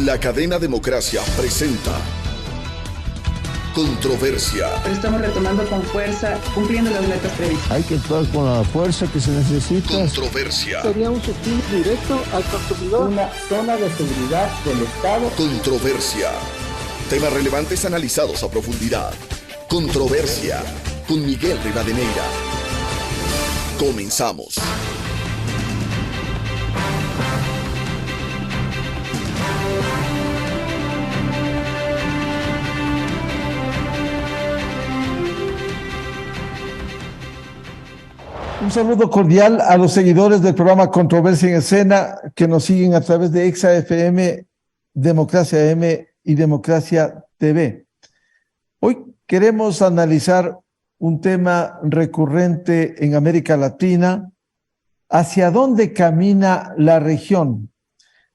La cadena Democracia presenta Controversia. Pero estamos retomando con fuerza, cumpliendo las metas previstas. Hay que actuar con la fuerza que se necesita. Controversia. Sería un subsidio directo al consumidor. Una zona de seguridad del Estado. Controversia. Temas relevantes analizados a profundidad. Controversia. Con Miguel Rivadeneira. Comenzamos. Un saludo cordial a los seguidores del programa Controversia en Escena que nos siguen a través de Exa FM, Democracia M y Democracia TV. Hoy queremos analizar un tema recurrente en América Latina: ¿hacia dónde camina la región?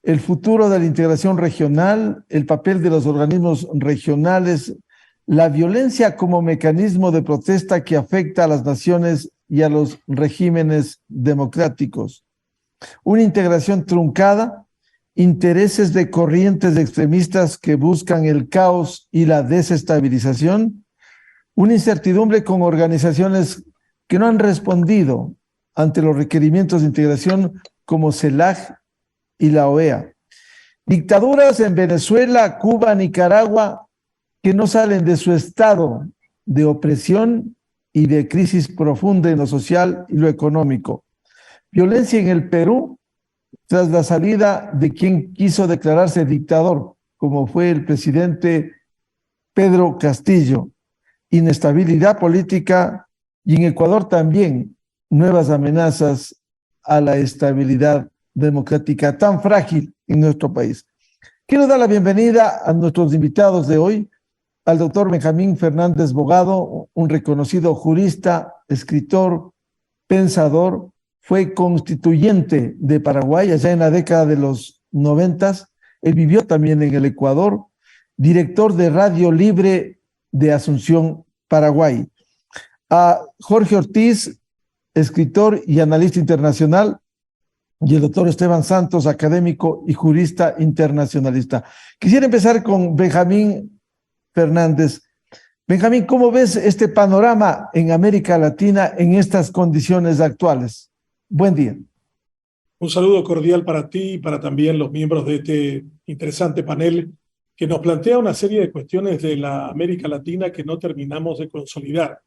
El futuro de la integración regional, el papel de los organismos regionales, la violencia como mecanismo de protesta que afecta a las naciones y a los regímenes democráticos, una integración truncada, intereses de corrientes extremistas que buscan el caos y la desestabilización, una incertidumbre con organizaciones que no han respondido ante los requerimientos de integración como CELAC y la OEA, dictaduras en Venezuela, Cuba, Nicaragua, que no salen de su estado de opresión y de crisis profunda en lo social y lo económico. Violencia en el Perú tras la salida de quien quiso declararse dictador, como fue el presidente Pedro Castillo. Inestabilidad política y en Ecuador también nuevas amenazas a la estabilidad democrática tan frágil en nuestro país. Quiero dar la bienvenida a nuestros invitados de hoy, al doctor Benjamín Fernández Bogado, un reconocido jurista, escritor, pensador, fue constituyente de Paraguay allá en la década de los 90. Él vivió también en el Ecuador, director de Radio Libre de Asunción, Paraguay. A Jorge Ortiz, escritor y analista internacional, y el doctor Esteban Santos, académico y jurista internacionalista. Quisiera empezar con Benjamín Fernández. Benjamín, ¿cómo ves este panorama en América Latina en estas condiciones actuales? Buen día. Un saludo cordial para ti y para también los miembros de este interesante panel que nos plantea una serie de cuestiones de la América Latina que no terminamos de consolidar.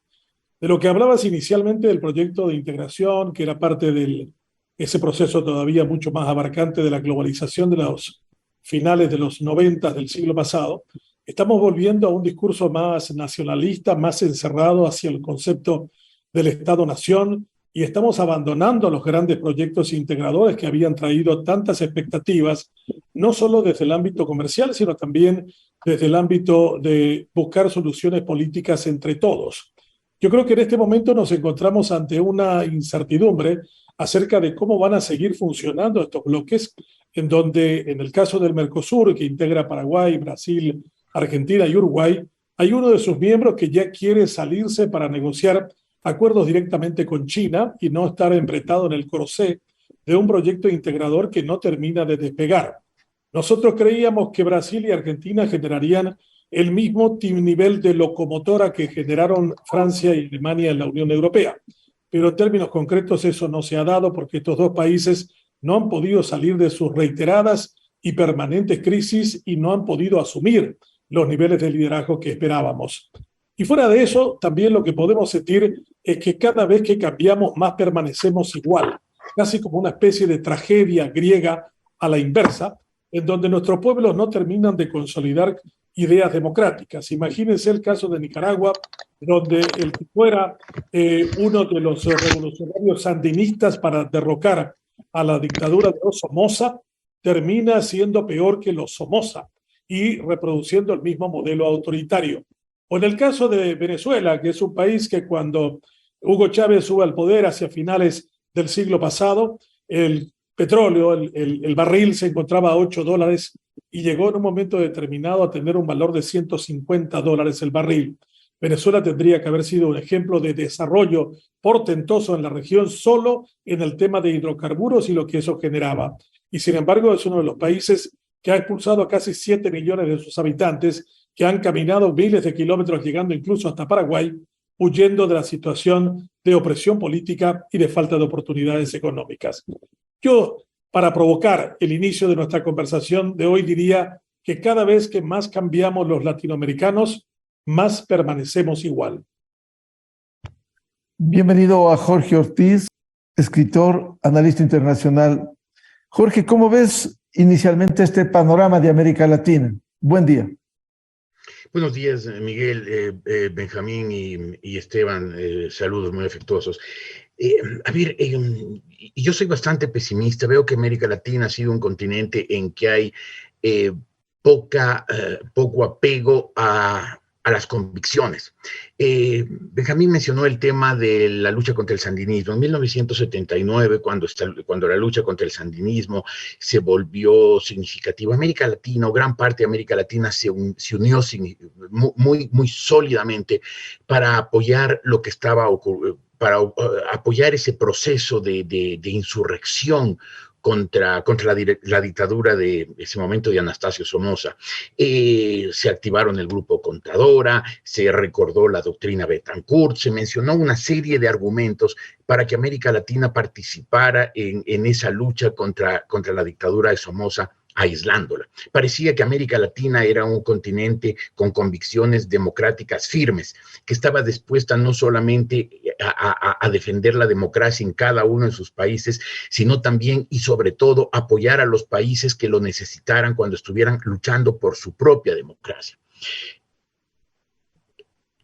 De lo que hablabas inicialmente del proyecto de integración, que era parte de ese proceso todavía mucho más abarcante de la globalización de los finales de los 90 del siglo pasado, estamos volviendo a un discurso más nacionalista, más encerrado hacia el concepto del Estado-Nación, y estamos abandonando los grandes proyectos integradores que habían traído tantas expectativas, no solo desde el ámbito comercial, sino también desde el ámbito de buscar soluciones políticas entre todos. Yo creo que en este momento nos encontramos ante una incertidumbre acerca de cómo van a seguir funcionando estos bloques, en donde en el caso del Mercosur, que integra Paraguay, Brasil, Argentina y Uruguay, hay uno de sus miembros que ya quiere salirse para negociar acuerdos directamente con China y no estar empretado en el corcé de un proyecto integrador que no termina de despegar. Nosotros creíamos que Brasil y Argentina generarían el mismo nivel de locomotora que generaron Francia y Alemania en la Unión Europea, pero en términos concretos eso no se ha dado porque estos dos países no han podido salir de sus reiteradas y permanentes crisis y no han podido asumir los niveles de liderazgo que esperábamos. Y fuera de eso, también lo que podemos sentir es que cada vez que cambiamos más permanecemos igual, casi como una especie de tragedia griega a la inversa, en donde nuestros pueblos no terminan de consolidar ideas democráticas. Imagínense el caso de Nicaragua, donde el que fuera uno de los revolucionarios sandinistas para derrocar a la dictadura de los Somoza, termina siendo peor que los Somoza y reproduciendo el mismo modelo autoritario. O en el caso de Venezuela, que es un país que cuando Hugo Chávez sube al poder hacia finales del siglo pasado, el petróleo, el barril se encontraba a $8 y llegó en un momento determinado a tener un valor de $150 el barril. Venezuela tendría que haber sido un ejemplo de desarrollo portentoso en la región solo en el tema de hidrocarburos y lo que eso generaba. Y sin embargo es uno de los países que ha expulsado a casi 7 millones de sus habitantes, que han caminado miles de kilómetros, llegando incluso hasta Paraguay, huyendo de la situación de opresión política y de falta de oportunidades económicas. Yo, para provocar el inicio de nuestra conversación de hoy, diría que cada vez que más cambiamos los latinoamericanos, más permanecemos igual. Bienvenido a Jorge Ortiz, escritor, analista internacional. Jorge, ¿cómo ves inicialmente este panorama de América Latina? Buen día. Buenos días, Miguel, Benjamín y Esteban. Saludos muy afectuosos. Yo soy bastante pesimista. Veo que América Latina ha sido un continente en que hay poco apego a las convicciones. Benjamín mencionó el tema de la lucha contra el sandinismo. En 1979, cuando la lucha contra el sandinismo se volvió significativa, América Latina, o gran parte de América Latina, se unió muy sólidamente para apoyar lo que estaba ocurriendo, para apoyar ese proceso de insurrección contra la dictadura de ese momento de Anastasio Somoza. Se activaron el grupo Contadora, se recordó la doctrina Betancourt, se mencionó una serie de argumentos para que América Latina participara en esa lucha contra la dictadura de Somoza, aislándola. Parecía que América Latina era un continente con convicciones democráticas firmes, que estaba dispuesta no solamente a defender la democracia en cada uno de sus países, sino también y sobre todo apoyar a los países que lo necesitaran cuando estuvieran luchando por su propia democracia.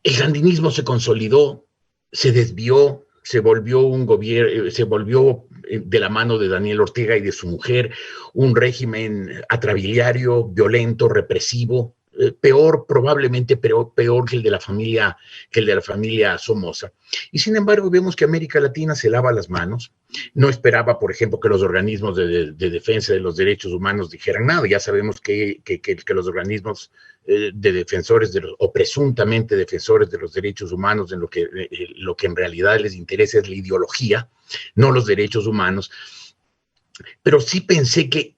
El sandinismo se consolidó, se desvió, se volvió de la mano de Daniel Ortega y de su mujer un régimen atrabiliario, violento, represivo, probablemente peor que el de la familia Somoza. Y sin embargo vemos que América Latina se lava las manos. No esperaba, por ejemplo, que los organismos de defensa de los derechos humanos dijeran nada. Ya sabemos que los organismos de defensores o presuntamente defensores de los derechos humanos, lo que en realidad les interesa es la ideología, no los derechos humanos. Pero sí pensé que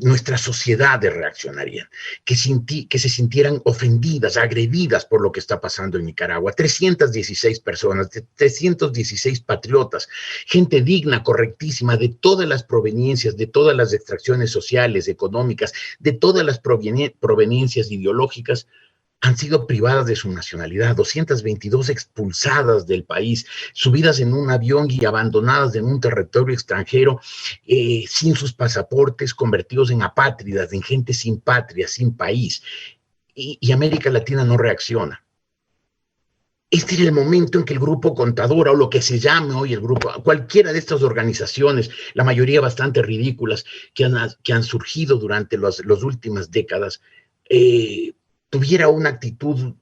nuestras sociedades reaccionarían, que se sintieran ofendidas, agredidas por lo que está pasando en Nicaragua. 316 personas, 316 patriotas, gente digna, correctísima, de todas las proveniencias, de todas las extracciones sociales, económicas, de todas las proveniencias ideológicas, han sido privadas de su nacionalidad, 222 expulsadas del país, subidas en un avión y abandonadas en un territorio extranjero, sin sus pasaportes, convertidos en apátridas, en gente sin patria, sin país. Y América Latina no reacciona. Este era el momento en que el grupo Contadora, o lo que se llame hoy el grupo, cualquiera de estas organizaciones, la mayoría bastante ridículas, que han surgido durante las últimas décadas, tuviera una actitud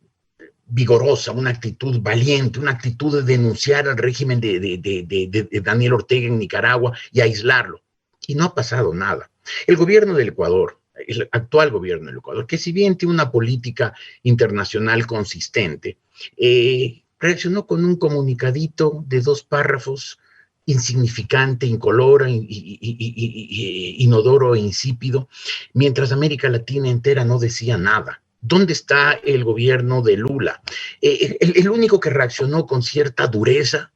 vigorosa, una actitud valiente, una actitud de denunciar al régimen de Daniel Ortega en Nicaragua y aislarlo. Y no ha pasado nada. El gobierno del Ecuador, el actual gobierno del Ecuador, que si bien tiene una política internacional consistente, reaccionó con un comunicadito de 2 párrafos, insignificante, incoloro, inodoro e insípido, mientras América Latina entera no decía nada. ¿Dónde está el gobierno de Lula? El único que reaccionó con cierta dureza,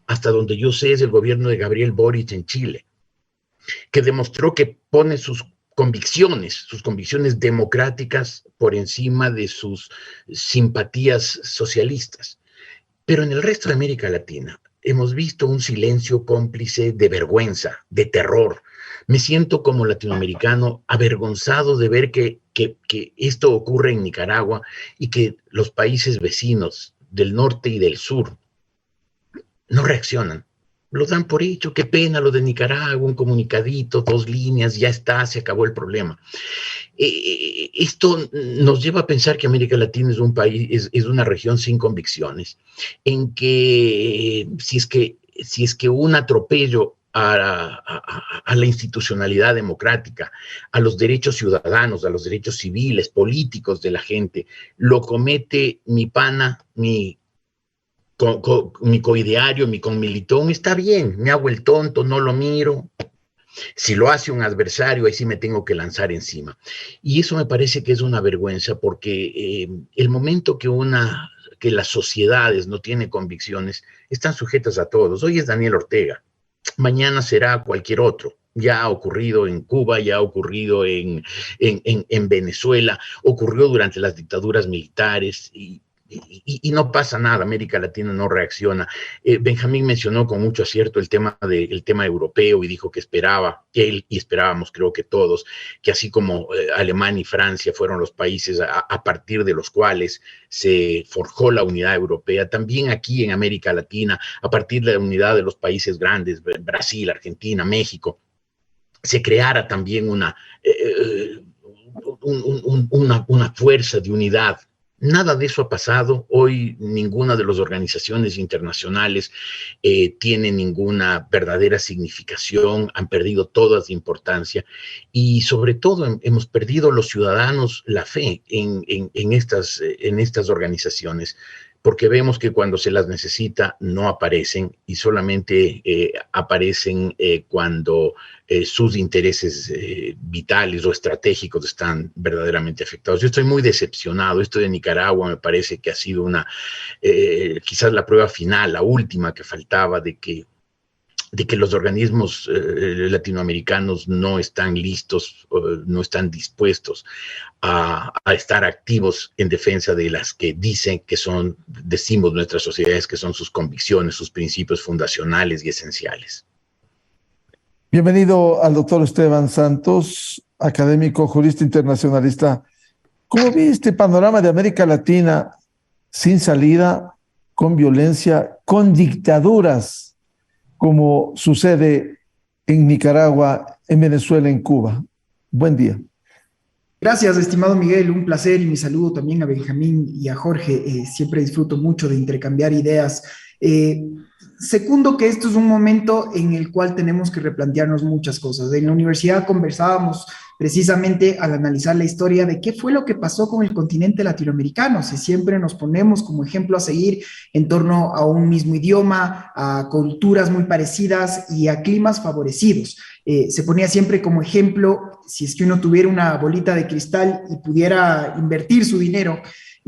hasta donde yo sé, es el gobierno de Gabriel Boric en Chile, que demostró que pone sus convicciones democráticas por encima de sus simpatías socialistas. Pero en el resto de América Latina hemos visto un silencio cómplice de vergüenza, de terror. Me siento como latinoamericano avergonzado de ver que esto ocurre en Nicaragua y que los países vecinos del norte y del sur no reaccionan. Lo dan por hecho, qué pena lo de Nicaragua, un comunicadito, 2 líneas, ya está, se acabó el problema. Esto nos lleva a pensar que América Latina es un país, es una región sin convicciones, en que si es que un atropello a la institucionalidad democrática, a los derechos ciudadanos, a los derechos civiles, políticos de la gente, lo comete mi pana, mi coideario, mi conmilitón, está bien, me hago el tonto, no lo miro, Si lo hace un adversario, ahí sí me tengo que lanzar encima. Y eso me parece que es una vergüenza porque el momento que las sociedades no tienen convicciones, están sujetas a todos. Hoy es Daniel Ortega, mañana será cualquier otro. Ya ha ocurrido en Cuba, ya ha ocurrido en Venezuela, ocurrió durante las dictaduras militares y no pasa nada, América Latina no reacciona. Benjamín mencionó con mucho acierto el tema europeo y dijo que esperaba, él y esperábamos creo que todos, que así como Alemania y Francia fueron los países a partir de los cuales se forjó la unidad europea, también aquí en América Latina, a partir de la unidad de los países grandes, Brasil, Argentina, México, se creara también una fuerza de unidad. Nada de eso ha pasado. Hoy ninguna de las organizaciones internacionales tiene ninguna verdadera significación, han perdido todas de importancia y sobre todo hemos perdido los ciudadanos la fe en estas organizaciones, porque vemos que cuando se las necesita no aparecen y solamente aparecen cuando sus intereses vitales o estratégicos están verdaderamente afectados. Yo estoy muy decepcionado. Esto de Nicaragua me parece que ha sido quizás la prueba final, la última que faltaba de que los organismos latinoamericanos no están listos, no están dispuestos a estar activos en defensa de las que decimos nuestras sociedades que son sus convicciones, sus principios fundacionales y esenciales. Bienvenido al doctor Esteban Santos, académico, jurista internacionalista. ¿Cómo ve este panorama de América Latina sin salida, con violencia, con dictaduras, como sucede en Nicaragua, en Venezuela, en Cuba? Buen día. Gracias, estimado Miguel, un placer y mi saludo también a Benjamín y a Jorge. Siempre disfruto mucho de intercambiar ideas. Secundo que esto es un momento en el cual tenemos que replantearnos muchas cosas. En la universidad conversábamos precisamente al analizar la historia de qué fue lo que pasó con el continente latinoamericano, si siempre nos ponemos como ejemplo a seguir en torno a un mismo idioma, a culturas muy parecidas y a climas favorecidos. Se ponía siempre como ejemplo, si es que uno tuviera una bolita de cristal y pudiera invertir su dinero.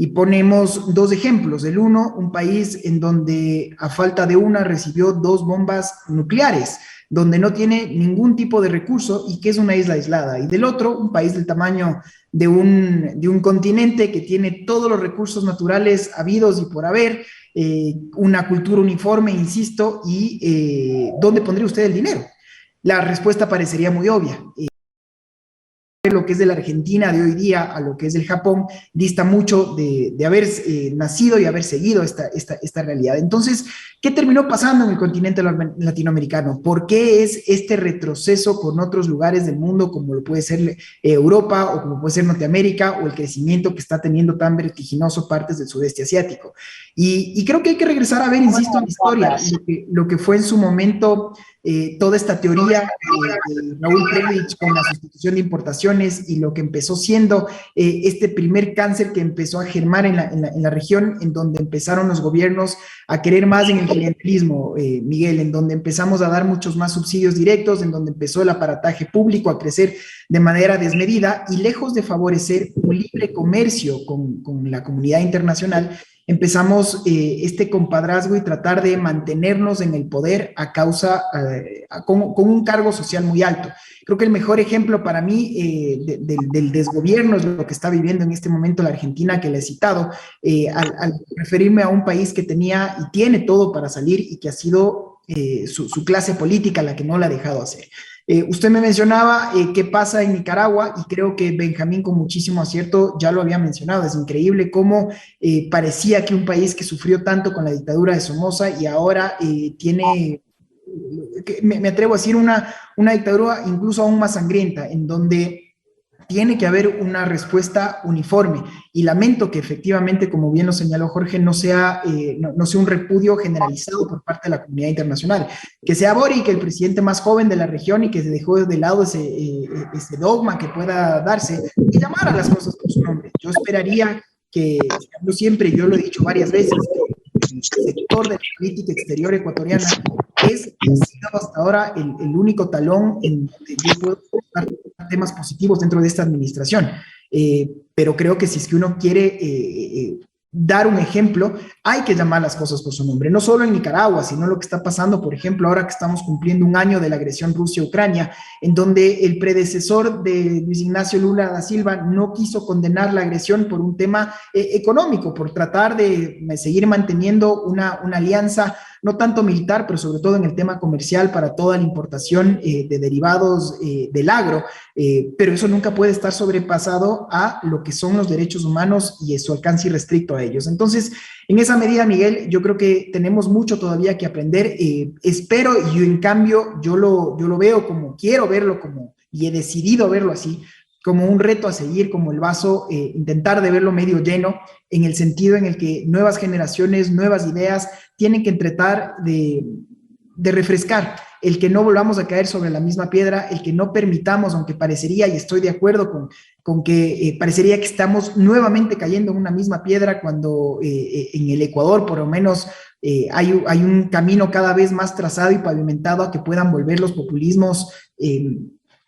Y ponemos dos ejemplos. El uno, un país en donde a falta de una recibió 2 bombas nucleares, donde no tiene ningún tipo de recurso y que es una isla aislada. Y del otro, un país del tamaño de un continente que tiene todos los recursos naturales habidos y por haber, una cultura uniforme, insisto, y ¿dónde pondría usted el dinero? La respuesta parecería muy obvia. Lo que es de la Argentina de hoy día a lo que es del Japón dista mucho de haber nacido y haber seguido esta realidad. Entonces, ¿qué terminó pasando en el continente latinoamericano? ¿Por qué es este retroceso con otros lugares del mundo, como lo puede ser Europa o como puede ser Norteamérica, o el crecimiento que está teniendo tan vertiginoso partes del sudeste asiático? Y creo que hay que regresar a ver, insisto, en la historia, lo que fue en su momento toda esta teoría de Raúl Prebisch con la sustitución de importaciones y lo que empezó siendo este primer cáncer que empezó a germar en la región, en donde empezaron los gobiernos a querer más en el clientelismo, Miguel, en donde empezamos a dar muchos más subsidios directos, en donde empezó el aparataje público a crecer de manera desmedida y lejos de favorecer un libre comercio con la comunidad internacional, empezamos este compadrazgo y tratar de mantenernos en el poder a causa, con un cargo social muy alto. Creo que el mejor ejemplo para mí del desgobierno es lo que está viviendo en este momento la Argentina, que le he citado, al referirme a un país que tenía y tiene todo para salir y que ha sido su clase política la que no la ha dejado hacer. Usted me mencionaba qué pasa en Nicaragua y creo que Benjamín con muchísimo acierto ya lo había mencionado. Es increíble cómo parecía que un país que sufrió tanto con la dictadura de Somoza y ahora tiene, me atrevo a decir, una dictadura incluso aún más sangrienta, en donde tiene que haber una respuesta uniforme. Y lamento que efectivamente, como bien lo señaló Jorge, no sea un repudio generalizado por parte de la comunidad internacional. Que sea Boric, el presidente más joven de la región, y que se dejó de lado ese dogma que pueda darse y llamar a las cosas por su nombre. Yo esperaría que, yo lo he dicho varias veces, que sector de la política exterior ecuatoriana es y ha sido hasta ahora el único talón en donde yo puedo dar temas positivos dentro de esta administración. Pero creo que si es que uno quiere dar un ejemplo, hay que llamar las cosas por su nombre, no solo en Nicaragua, sino lo que está pasando, por ejemplo, ahora que estamos cumpliendo un año de la agresión Rusia-Ucrania, en donde el predecesor de Luis Ignacio Lula da Silva no quiso condenar la agresión por un tema económico, por tratar de seguir manteniendo una alianza, no tanto militar, pero sobre todo en el tema comercial para toda la importación de derivados del agro, pero eso nunca puede estar sobrepasado a lo que son los derechos humanos y su alcance irrestricto a ellos. Entonces, en esa medida, Miguel, yo creo que tenemos mucho todavía que aprender. Espero, y en cambio yo lo veo como quiero verlo, como, y he decidido verlo así, como un reto a seguir, como el vaso, intentar de verlo medio lleno, en el sentido en el que nuevas generaciones, nuevas ideas, tienen que tratar de refrescar, el que no volvamos a caer sobre la misma piedra, el que no permitamos, aunque parecería, y estoy de acuerdo con que parecería que estamos nuevamente cayendo en una misma piedra cuando en el Ecuador, por lo menos, hay un camino cada vez más trazado y pavimentado a que puedan volver los populismos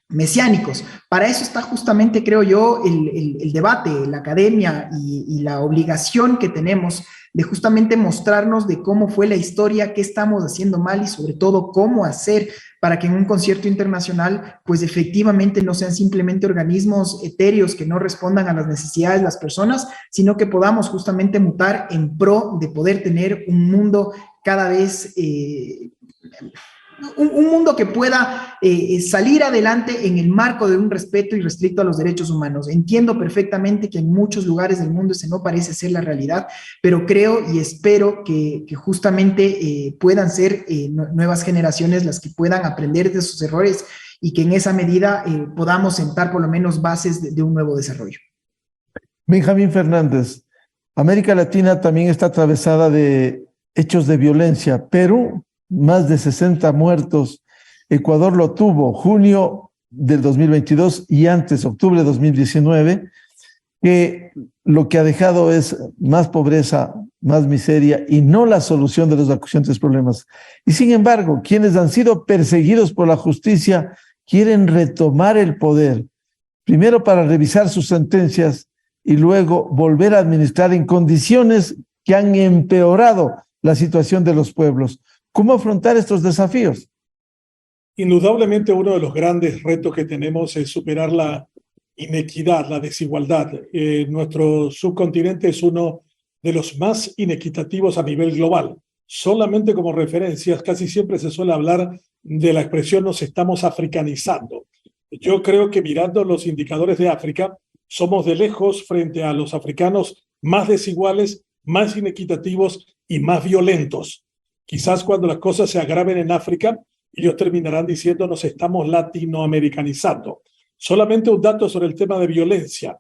mesiánicos. Para eso está justamente, creo yo, el debate, la academia y la obligación que tenemos de justamente mostrarnos de cómo fue la historia, qué estamos haciendo mal y sobre todo cómo hacer para que en un concierto internacional pues efectivamente no sean simplemente organismos etéreos que no respondan a las necesidades de las personas, sino que podamos justamente mutar en pro de poder tener un mundo cada vez un mundo que pueda salir adelante en el marco de un respeto irrestricto a los derechos humanos. Entiendo perfectamente que en muchos lugares del mundo ese no parece ser la realidad, pero creo y espero que justamente puedan ser nuevas generaciones las que puedan aprender de sus errores y que en esa medida podamos sentar por lo menos bases de un nuevo desarrollo. Benjamín Fernández, América Latina también está atravesada de hechos de violencia. Perú, más de 60 muertos. Ecuador lo tuvo junio del 2022 y antes, octubre de 2019, que lo que ha dejado es más pobreza, más miseria y no la solución de los acuciantes problemas. Y sin embargo, quienes han sido perseguidos por la justicia quieren retomar el poder, primero para revisar sus sentencias y luego volver a administrar en condiciones que han empeorado la situación de los pueblos. ¿Cómo afrontar estos desafíos? Indudablemente uno de los grandes retos que tenemos es superar la inequidad, la desigualdad. Nuestro subcontinente es uno de los más inequitativos a nivel global. Solamente como referencias, casi siempre se suele hablar de la expresión nos estamos africanizando. Yo creo que mirando los indicadores de África, somos de lejos frente a los africanos más desiguales, más inequitativos y más violentos. Quizás cuando las cosas se agraven en África, ellos terminarán diciendo nos estamos latinoamericanizando. Solamente un dato sobre el tema de violencia.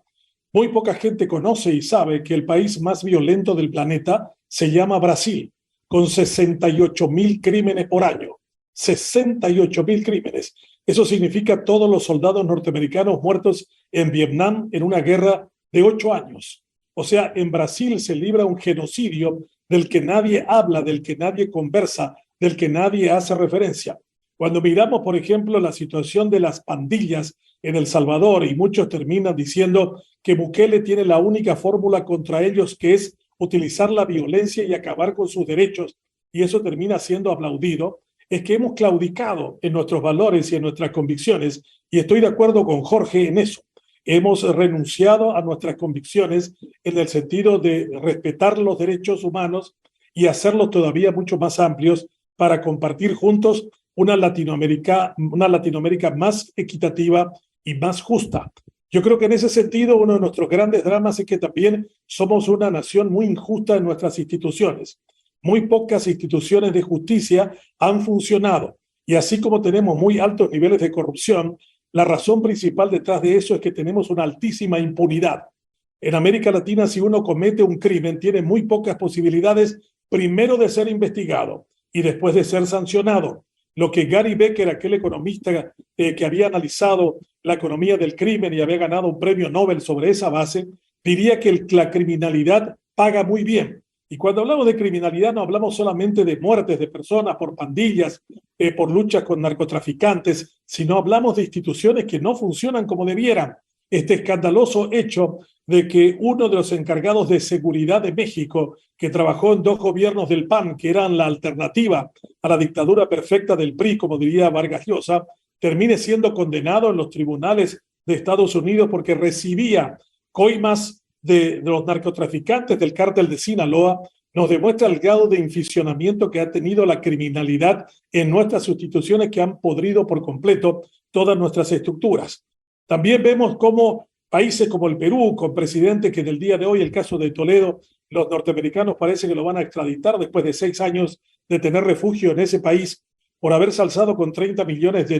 Muy poca gente conoce y sabe que el país más violento del planeta se llama Brasil, con 68.000 crímenes por año. 68.000 crímenes. Eso significa todos los soldados norteamericanos muertos en Vietnam en una guerra de 8 años. O sea, en Brasil se libra un genocidio del que nadie habla, del que nadie conversa, del que nadie hace referencia. Cuando miramos, por ejemplo, la situación de las pandillas en El Salvador, y muchos terminan diciendo que Bukele tiene la única fórmula contra ellos, que es utilizar la violencia y acabar con sus derechos, y eso termina siendo aplaudido, es que hemos claudicado en nuestros valores y en nuestras convicciones, y estoy de acuerdo con Jorge en eso. Hemos renunciado a nuestras convicciones en el sentido de respetar los derechos humanos y hacerlos todavía mucho más amplios para compartir juntos una Latinoamérica más equitativa y más justa. Yo creo que en ese sentido uno de nuestros grandes dramas es que también somos una nación muy injusta en nuestras instituciones. Muy pocas instituciones de justicia han funcionado y así como tenemos muy altos niveles de corrupción, la razón principal detrás de eso es que tenemos una altísima impunidad. En América Latina, si uno comete un crimen, tiene muy pocas posibilidades, primero de ser investigado y después de ser sancionado. Lo que Gary Becker, aquel economista que había analizado la economía del crimen y había ganado un premio Nobel sobre esa base, diría que la criminalidad paga muy bien. Y cuando hablamos de criminalidad no hablamos solamente de muertes de personas por pandillas, por luchas con narcotraficantes, sino hablamos de instituciones que no funcionan como debieran. Este escandaloso hecho de que uno de los encargados de seguridad de México, que trabajó en 2 gobiernos del PAN, que eran la alternativa a la dictadura perfecta del PRI, como diría Vargas Llosa, termine siendo condenado en los tribunales de Estados Unidos porque recibía coimas de los narcotraficantes del cártel de Sinaloa, nos demuestra el grado de inficionamiento que ha tenido la criminalidad en nuestras instituciones, que han podrido por completo todas nuestras estructuras. También vemos cómo países como el Perú, con presidente que del día de hoy, el caso de Toledo, los norteamericanos parece que lo van a extraditar después de 6 años de tener refugio en ese país por haberse alzado con $30 millones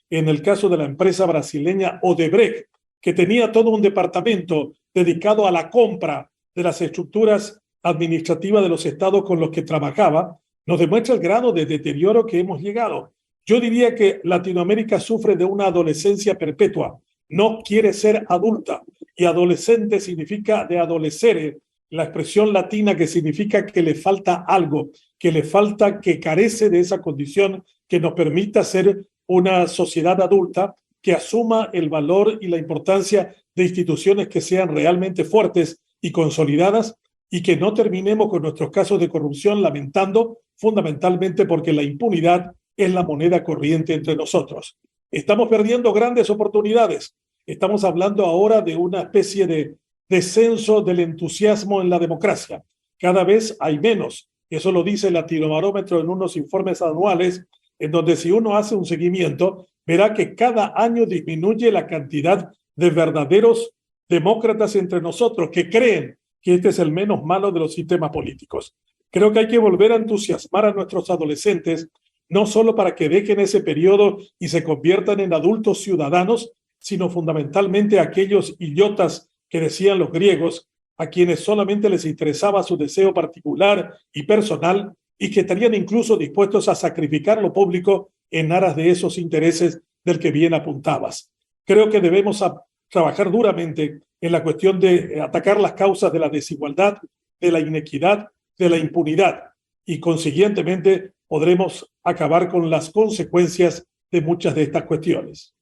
en el caso de la empresa brasileña Odebrecht, que tenía todo un departamento dedicado a la compra de las estructuras administrativas de los estados con los que trabajaba. Nos demuestra el grado de deterioro que hemos llegado. Yo diría que Latinoamérica sufre de una adolescencia perpetua, no quiere ser adulta, y adolescente significa de adolescere, la expresión latina que significa que le falta algo, que le falta, que carece de esa condición que nos permita ser una sociedad adulta que asuma el valor y la importancia de instituciones que sean realmente fuertes y consolidadas, y que no terminemos con nuestros casos de corrupción lamentando fundamentalmente porque la impunidad es la moneda corriente entre nosotros. Estamos perdiendo grandes oportunidades. Estamos hablando ahora de una especie de descenso del entusiasmo en la democracia. Cada vez hay menos. Eso lo dice el Latinobarómetro en unos informes anuales, en donde si uno hace un seguimiento, verá que cada año disminuye la cantidad de verdaderos demócratas entre nosotros que creen que este es el menos malo de los sistemas políticos. Creo que hay que volver a entusiasmar a nuestros adolescentes, no solo para que dejen ese periodo y se conviertan en adultos ciudadanos, sino fundamentalmente a aquellos idiotas que decían los griegos, a quienes solamente les interesaba su deseo particular y personal, y que estarían incluso dispuestos a sacrificar lo público en aras de esos intereses del que bien apuntabas. Creo que debemos trabajar duramente en la cuestión de atacar las causas de la desigualdad, de la inequidad, de la impunidad, y consiguientemente podremos acabar con las consecuencias de muchas de estas cuestiones.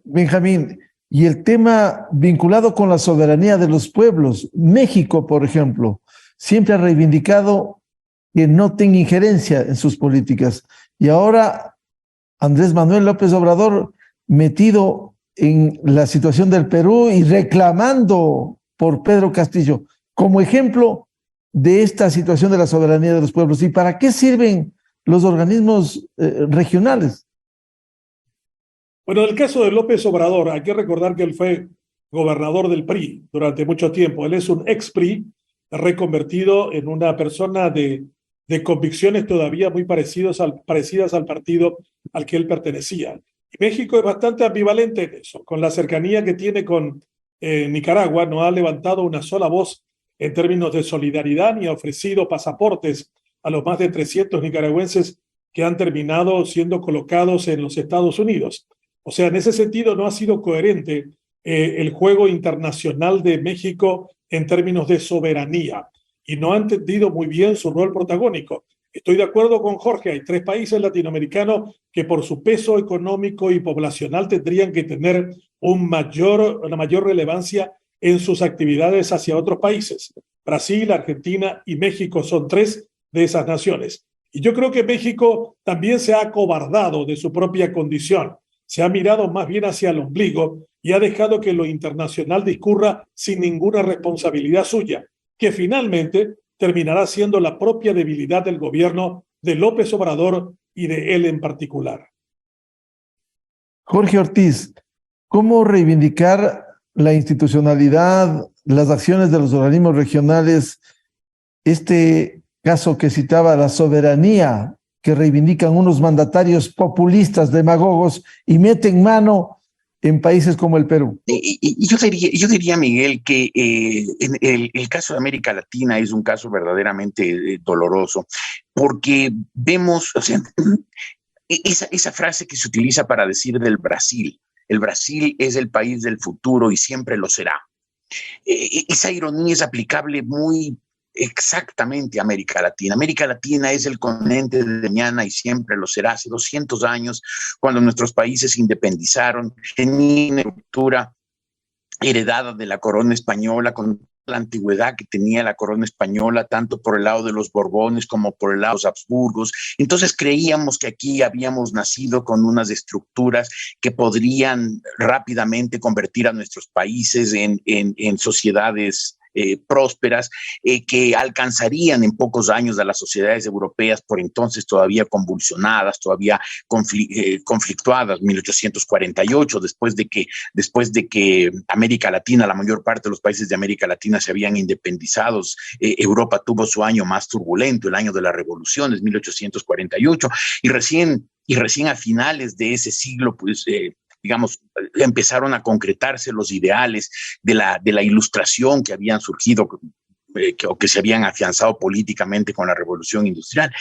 Benjamín, y el tema vinculado con la soberanía de los pueblos. México, por ejemplo, siempre ha reivindicado que no tenga injerencia en sus políticas. Y ahora Andrés Manuel López Obrador, metido en la situación del Perú y reclamando por Pedro Castillo como ejemplo de esta situación de la soberanía de los pueblos. ¿Y para qué sirven los organismos regionales? Bueno, en el caso de López Obrador, hay que recordar que él fue gobernador del PRI durante mucho tiempo. Él es un ex-PRI reconvertido en una persona de convicciones todavía muy parecidas al partido al que él pertenecía. Y México es bastante ambivalente en eso. Con la cercanía que tiene con Nicaragua, no ha levantado una sola voz en términos de solidaridad ni ha ofrecido pasaportes a los más de 300 nicaragüenses que han terminado siendo colocados en los Estados Unidos. O sea, en ese sentido no ha sido coherente el juego internacional de México en términos de soberanía y no ha entendido muy bien su rol protagónico. Estoy de acuerdo con Jorge, hay 3 países latinoamericanos que por su peso económico y poblacional tendrían que tener una mayor relevancia en sus actividades hacia otros países. Brasil, Argentina y México son 3 de esas naciones. Y yo creo que México también se ha acobardado de su propia condición. Se ha mirado más bien hacia el ombligo y ha dejado que lo internacional discurra sin ninguna responsabilidad suya, que finalmente terminará siendo la propia debilidad del gobierno de López Obrador y de él en particular. Jorge Ortiz, ¿cómo reivindicar la institucionalidad, las acciones de los organismos regionales, este caso que citaba, la soberanía que reivindican unos mandatarios populistas, demagogos, y meten mano en países como el Perú? Yo diría, Miguel, que el caso de América Latina es un caso verdaderamente doloroso, porque vemos, o sea, esa frase que se utiliza para decir del Brasil, el Brasil es el país del futuro y siempre lo será. Esa ironía es aplicable muy exactamente América Latina. América Latina es el continente de mañana y siempre lo será. Hace 200 años, cuando nuestros países se independizaron, tenían una estructura heredada de la corona española, con la antigüedad que tenía la corona española, tanto por el lado de los Borbones como por el lado de los Habsburgos. Entonces creíamos que aquí habíamos nacido con unas estructuras que podrían rápidamente convertir a nuestros países en sociedades prósperas, que alcanzarían en pocos años a las sociedades europeas, por entonces todavía convulsionadas, todavía conflictuadas, 1848, después de que América Latina, la mayor parte de los países de América Latina se habían independizado. Europa tuvo su año más turbulento, el año de las revoluciones, 1848, y recién a finales de ese siglo, pues, digamos, empezaron a concretarse los ideales de la ilustración que habían surgido o que se habían afianzado políticamente con la revolución industrial.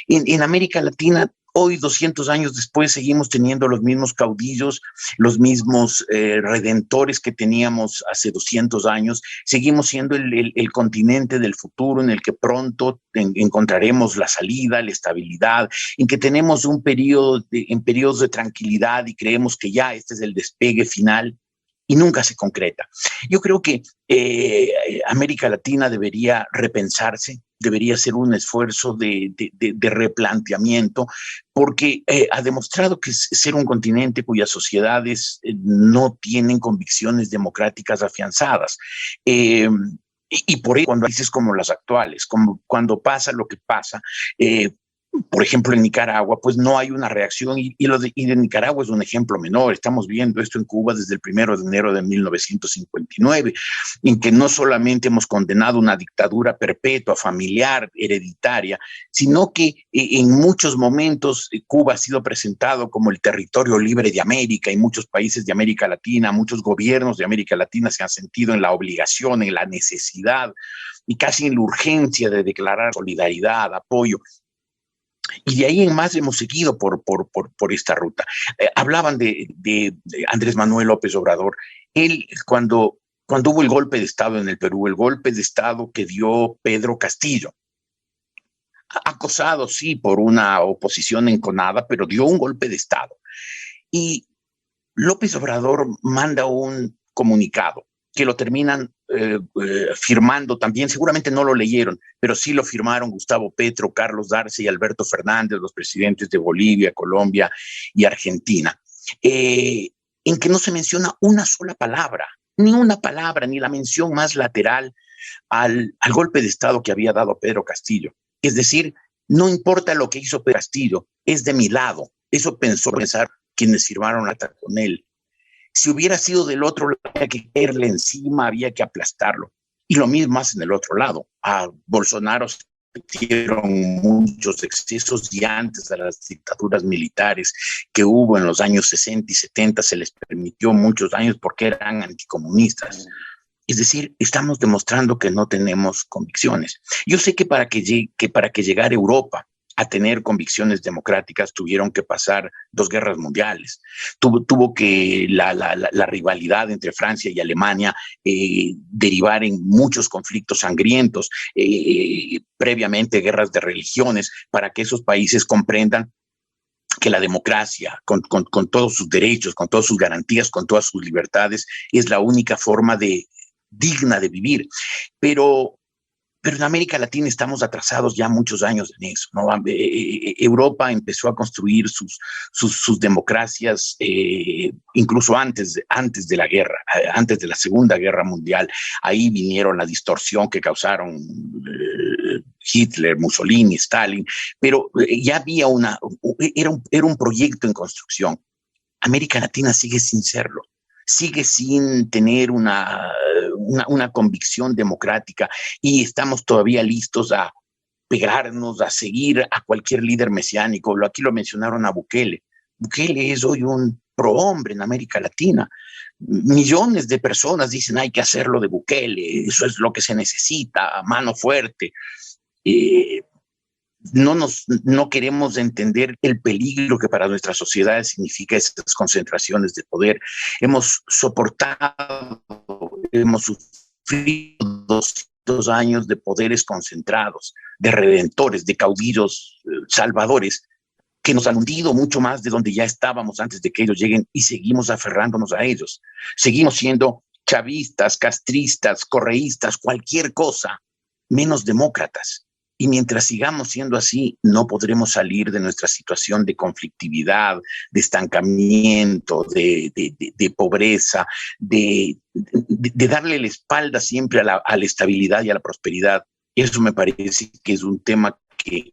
En América Latina, hoy, 200 años después, seguimos teniendo los mismos caudillos, los mismos redentores que teníamos hace 200 años. Seguimos siendo el continente del futuro, en el que pronto encontraremos la salida, la estabilidad, en que tenemos periodos de tranquilidad y creemos que ya este es el despegue final, y nunca se concreta. Yo creo que América Latina debería repensarse, debería hacer un esfuerzo de replanteamiento, porque ha demostrado que es ser un continente cuyas sociedades no tienen convicciones democráticas afianzadas. Y por ello, cuando hay países como las actuales, cuando pasa lo que pasa, por ejemplo, en Nicaragua, pues no hay una reacción, y de Nicaragua es un ejemplo menor. Estamos viendo esto en Cuba desde el 1 de enero de 1959, en que no solamente hemos condenado una dictadura perpetua, familiar, hereditaria, sino que en muchos momentos Cuba ha sido presentado como el territorio libre de América, y muchos países de América Latina, muchos gobiernos de América Latina se han sentido en la obligación, en la necesidad y casi en la urgencia de declarar solidaridad, apoyo. Y de ahí en más hemos seguido por esta ruta. Hablaban de Andrés Manuel López Obrador. Él, cuando hubo el golpe de Estado en el Perú, el golpe de Estado que dio Pedro Castillo, acosado, sí, por una oposición enconada, pero dio un golpe de Estado. Y López Obrador manda un comunicado que lo terminan firmando también. Seguramente no lo leyeron, pero sí lo firmaron Gustavo Petro, Carlos Darce y Alberto Fernández, los presidentes de Bolivia, Colombia y Argentina, en que no se menciona una sola palabra, ni una palabra, ni la mención más lateral al golpe de Estado que había dado Pedro Castillo. Es decir, no importa lo que hizo Pedro Castillo, es de mi lado. Eso pensar quienes firmaron acta con él. Si hubiera sido del otro lado, había que caerle encima, había que aplastarlo. Y lo mismo hacen del otro lado. A Bolsonaro se cometieron muchos excesos, y antes de las dictaduras militares que hubo en los años 60 y 70 se les permitió muchos años porque eran anticomunistas. Es decir, estamos demostrando que no tenemos convicciones. Yo sé que para que llegara Europa a tener convicciones democráticas tuvieron que pasar 2 guerras mundiales. Tuvo que la rivalidad entre Francia y Alemania derivar en muchos conflictos sangrientos, previamente guerras de religiones, para que esos países comprendan que la democracia, con todos sus derechos, con todas sus garantías, con todas sus libertades, es la única forma digna de vivir. Pero en América Latina estamos atrasados ya muchos años en eso, ¿no? Europa empezó a construir sus democracias incluso antes de la guerra, antes de la Segunda Guerra Mundial. Ahí vinieron la distorsión que causaron Hitler, Mussolini, Stalin, pero ya había era un proyecto en construcción. América Latina sigue sin serlo. Sigue sin tener una convicción democrática, y estamos todavía listos a pegarnos, a seguir a cualquier líder mesiánico. Aquí lo mencionaron a Bukele. Bukele es hoy un prohombre en América Latina. Millones de personas dicen hay que hacerlo de Bukele, eso es lo que se necesita, mano fuerte. No queremos entender el peligro que para nuestras sociedades significa esas concentraciones de poder. Hemos soportado, hemos sufrido años de poderes concentrados, de redentores, de caudillos salvadores, que nos han hundido mucho más de donde ya estábamos antes de que ellos lleguen, y seguimos aferrándonos a ellos. Seguimos siendo chavistas, castristas, correístas, cualquier cosa, menos demócratas. Y mientras sigamos siendo así, no podremos salir de nuestra situación de conflictividad, de estancamiento, de pobreza, de darle la espalda siempre a la estabilidad y a la prosperidad. Eso me parece que es un tema que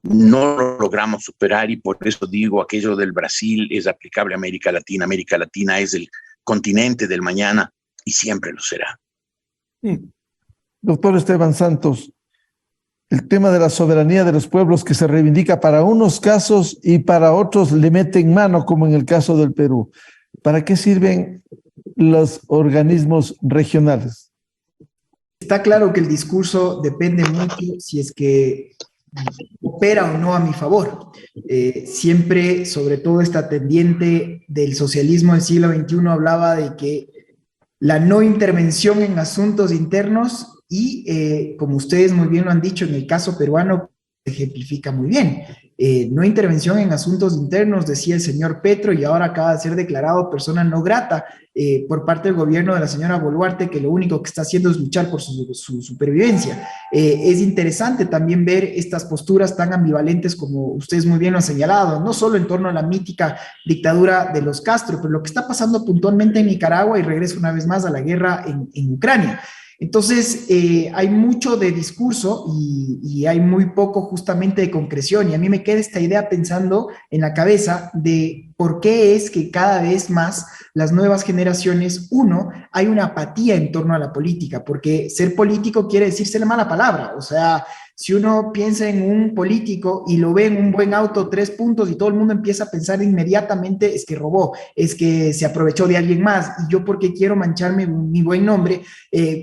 no lo logramos superar, y por eso digo, aquello del Brasil es aplicable a América Latina. América Latina es el continente del mañana y siempre lo será. Doctor Esteban Santos, el tema de la soberanía de los pueblos que se reivindica para unos casos y para otros le meten mano, como en el caso del Perú. ¿Para qué sirven los organismos regionales? Está claro que el discurso depende mucho si es que opera o no a mi favor. Siempre, sobre todo esta tendiente del socialismo del siglo XXI, hablaba de que la no intervención en asuntos internos y, como ustedes muy bien lo han dicho, en el caso peruano se ejemplifica muy bien. No intervención en asuntos internos, decía el señor Petro, y ahora acaba de ser declarado persona no grata por parte del gobierno de la señora Boluarte, que lo único que está haciendo es luchar por su supervivencia. Es interesante también ver estas posturas tan ambivalentes como ustedes muy bien lo han señalado, no solo en torno a la mítica dictadura de los Castro, pero lo que está pasando puntualmente en Nicaragua, y regreso una vez más a la guerra en Ucrania. Entonces, hay mucho de discurso y hay muy poco justamente de concreción, y a mí me queda esta idea pensando en la cabeza de por qué es que cada vez más las nuevas generaciones, hay una apatía en torno a la política, porque ser político quiere decirse la mala palabra. O sea, si uno piensa en un político y lo ve en un buen auto, 3 puntos, y todo el mundo empieza a pensar inmediatamente, es que robó, es que se aprovechó de alguien más, y yo porque quiero mancharme mi buen nombre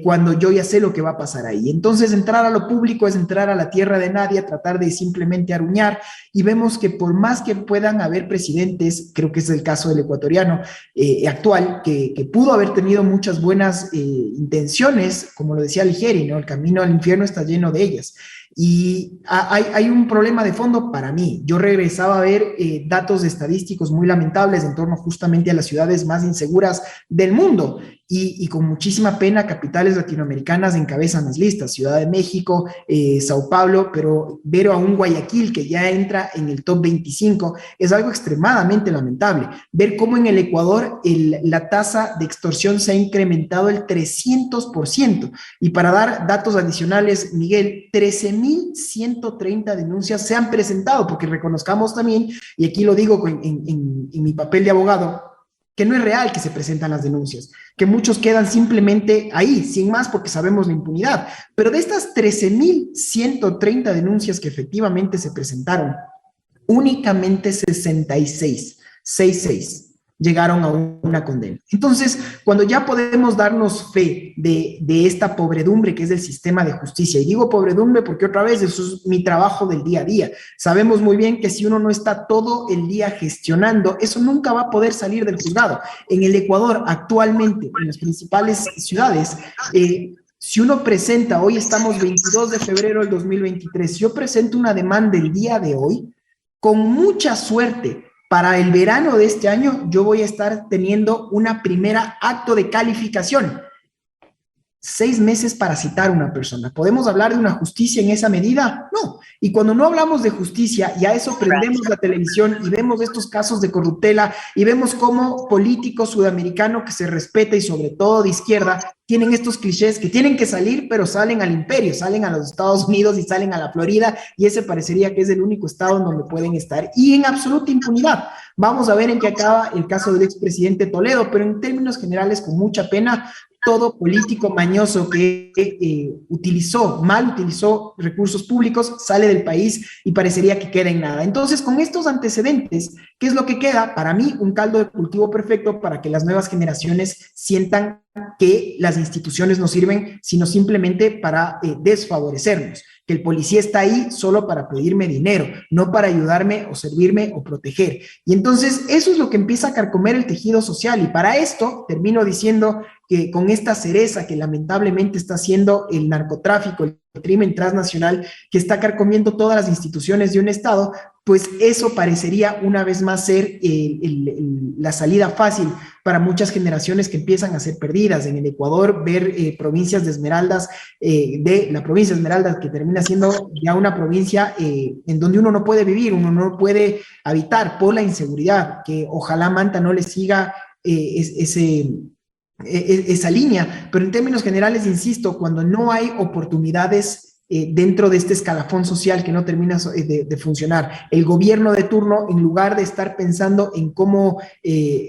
cuando yo ya sé lo que va a pasar ahí. Entonces, entrar a lo público es entrar a la tierra de nadie, a tratar de simplemente aruñar, y vemos que por más que puedan haber presidentes, creo que es el caso del ecuatoriano actual, que pudo haber tenido muchas buenas intenciones, como lo decía Alighieri, ¿no? El camino al infierno está lleno de ellas. Y hay un problema de fondo para mí. Yo regresaba a ver datos estadísticos muy lamentables en torno justamente a las ciudades más inseguras del mundo, y con muchísima pena capitales latinoamericanas encabezan las listas: Ciudad de México, Sao Paulo, pero ver a un Guayaquil que ya entra en el top 25 es algo extremadamente lamentable. Ver cómo en el Ecuador la tasa de extorsión se ha incrementado el 300%, y para dar datos adicionales, Miguel, 13.130 denuncias se han presentado, porque reconozcamos también, y aquí lo digo en mi papel de abogado, que no es real que se presentan las denuncias, que muchos quedan simplemente ahí, sin más, porque sabemos la impunidad. Pero de estas 13.130 denuncias que efectivamente se presentaron, únicamente 66 llegaron a una condena. Entonces, cuando ya podemos darnos fe de esta pobredumbre que es el sistema de justicia, y digo pobredumbre porque otra vez eso es mi trabajo del día a día, sabemos muy bien que si uno no está todo el día gestionando, eso nunca va a poder salir del juzgado. En el Ecuador, actualmente, en las principales ciudades, si uno presenta, hoy estamos 22 de febrero del 2023, si yo presento una demanda el día de hoy, con mucha suerte, para el verano de este año, yo voy a estar teniendo una primera acto de calificación. 6 meses para citar a una persona. ¿Podemos hablar de una justicia en esa medida? No. Y cuando no hablamos de justicia, y a eso prendemos la televisión y vemos estos casos de corruptela, y vemos cómo políticos sudamericanos que se respeta, y sobre todo de izquierda, tienen estos clichés que tienen que salir, pero salen al imperio, salen a los Estados Unidos y salen a la Florida, y ese parecería que es el único estado en donde pueden estar, y en absoluta impunidad. Vamos a ver en qué acaba el caso del expresidente Toledo, pero en términos generales, con mucha pena, todo político mañoso que mal utilizó recursos públicos sale del país y parecería que queda en nada. Entonces, con estos antecedentes, ¿qué es lo que queda? Para mí, un caldo de cultivo perfecto para que las nuevas generaciones sientan que las instituciones no sirven, sino simplemente para desfavorecernos. que el policía está ahí solo para pedirme dinero, no para ayudarme o servirme o proteger. Y entonces eso es lo que empieza a carcomer el tejido social, y para esto termino diciendo que con esta cereza que lamentablemente está haciendo el narcotráfico, el crimen transnacional, que está carcomiendo todas las instituciones de un Estado, pues eso parecería una vez más ser la salida fácil para muchas generaciones que empiezan a ser perdidas. En el Ecuador, ver provincias de Esmeraldas, de la provincia de Esmeraldas, que termina siendo ya una provincia en donde uno no puede vivir, uno no puede habitar por la inseguridad, que ojalá Manta no le siga esa línea, pero en términos generales, insisto, cuando no hay oportunidades dentro de este escalafón social que no termina de funcionar, el gobierno de turno, en lugar de estar pensando en cómo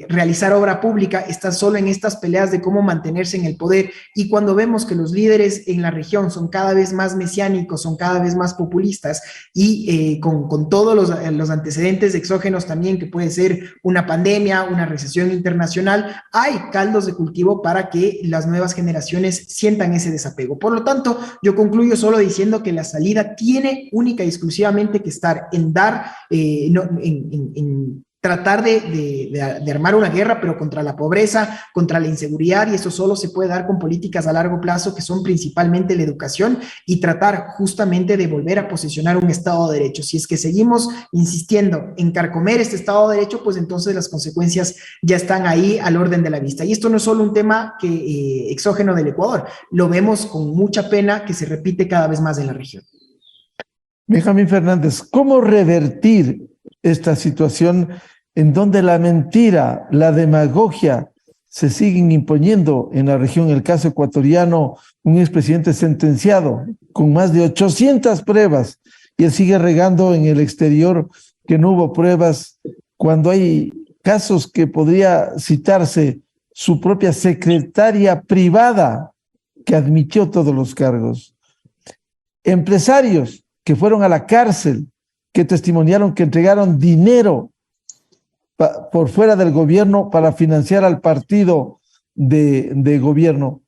realizar obra pública, está solo en estas peleas de cómo mantenerse en el poder. Y cuando vemos que los líderes en la región son cada vez más mesiánicos, son cada vez más populistas, y con todos los antecedentes exógenos también, que puede ser una pandemia, una recesión internacional, hay caldos de cultivo para que las nuevas generaciones sientan ese desapego. Por lo tanto, yo concluyo solo diciendo que la salida tiene única y exclusivamente que estar en dar, en tratar de armar una guerra, pero contra la pobreza, contra la inseguridad, y eso solo se puede dar con políticas a largo plazo, que son principalmente la educación, y tratar justamente de volver a posicionar un Estado de Derecho. Si es que seguimos insistiendo en carcomer este Estado de Derecho, pues entonces las consecuencias ya están ahí al orden de la vista. Y esto no es solo un tema exógeno del Ecuador, lo vemos con mucha pena que se repite cada vez más en la región. Benjamín Fernández, ¿cómo revertir esta situación en donde la mentira, la demagogia se siguen imponiendo en la región? El caso ecuatoriano, un expresidente sentenciado con más de 800 pruebas, y él sigue regando en el exterior que no hubo pruebas, cuando hay casos que podría citarse su propia secretaria privada que admitió todos los cargos. Empresarios que fueron a la cárcel, que testimoniaron que entregaron dinero por fuera del gobierno para financiar al partido de gobierno,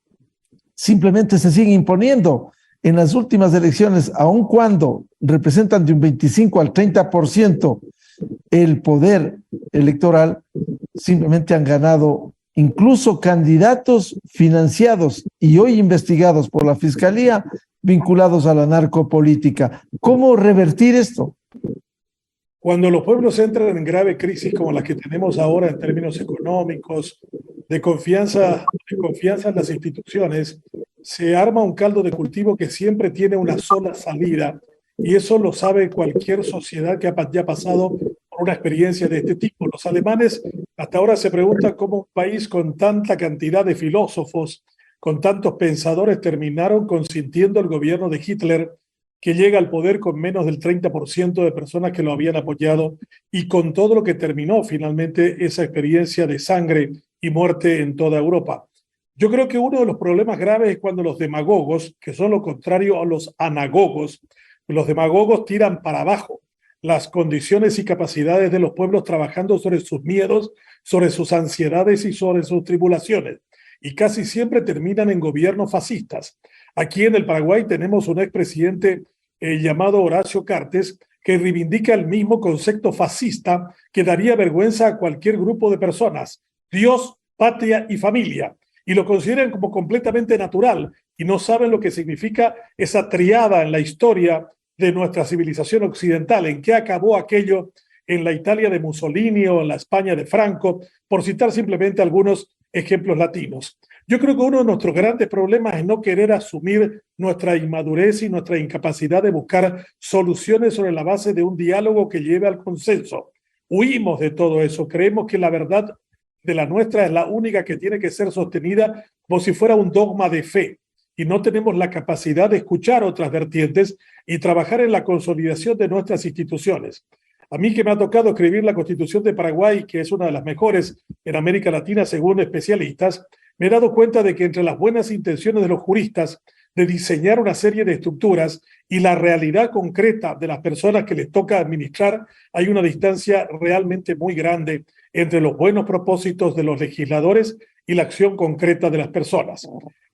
simplemente se siguen imponiendo. En las últimas elecciones, aun cuando representan de un 25 al 30% el poder electoral, simplemente han ganado incluso candidatos financiados y hoy investigados por la Fiscalía, vinculados a la narcopolítica. ¿Cómo revertir esto? Cuando los pueblos entran en grave crisis como la que tenemos ahora en términos económicos, de confianza en las instituciones, se arma un caldo de cultivo que siempre tiene una sola salida, y eso lo sabe cualquier sociedad que haya pasado por una experiencia de este tipo. Los alemanes hasta ahora se preguntan cómo un país con tanta cantidad de filósofos, con tantos pensadores, terminaron consintiendo el gobierno de Hitler, que llega al poder con menos del 30% de personas que lo habían apoyado, y con todo lo que terminó finalmente esa experiencia de sangre y muerte en toda Europa. Yo creo que uno de los problemas graves es cuando los demagogos, que son lo contrario a los anagogos, los demagogos tiran para abajo las condiciones y capacidades de los pueblos, trabajando sobre sus miedos, sobre sus ansiedades y sobre sus tribulaciones, y casi siempre terminan en gobiernos fascistas. Aquí en el Paraguay tenemos un expresidente llamado Horacio Cartes, que reivindica el mismo concepto fascista que daría vergüenza a cualquier grupo de personas: Dios, patria y familia, y lo consideran como completamente natural, y no saben lo que significa esa triada en la historia de nuestra civilización occidental, en qué acabó aquello en la Italia de Mussolini o en la España de Franco, por citar simplemente algunos ejemplos latinos. Yo creo que uno de nuestros grandes problemas es no querer asumir nuestra inmadurez y nuestra incapacidad de buscar soluciones sobre la base de un diálogo que lleve al consenso. Huimos de todo eso, creemos que la verdad de la nuestra es la única que tiene que ser sostenida como si fuera un dogma de fe, y no tenemos la capacidad de escuchar otras vertientes y trabajar en la consolidación de nuestras instituciones. A mí, que me ha tocado escribir la Constitución de Paraguay, que es una de las mejores en América Latina según especialistas, me he dado cuenta de que entre las buenas intenciones de los juristas de diseñar una serie de estructuras y la realidad concreta de las personas que les toca administrar, hay una distancia realmente muy grande entre los buenos propósitos de los legisladores y la acción concreta de las personas.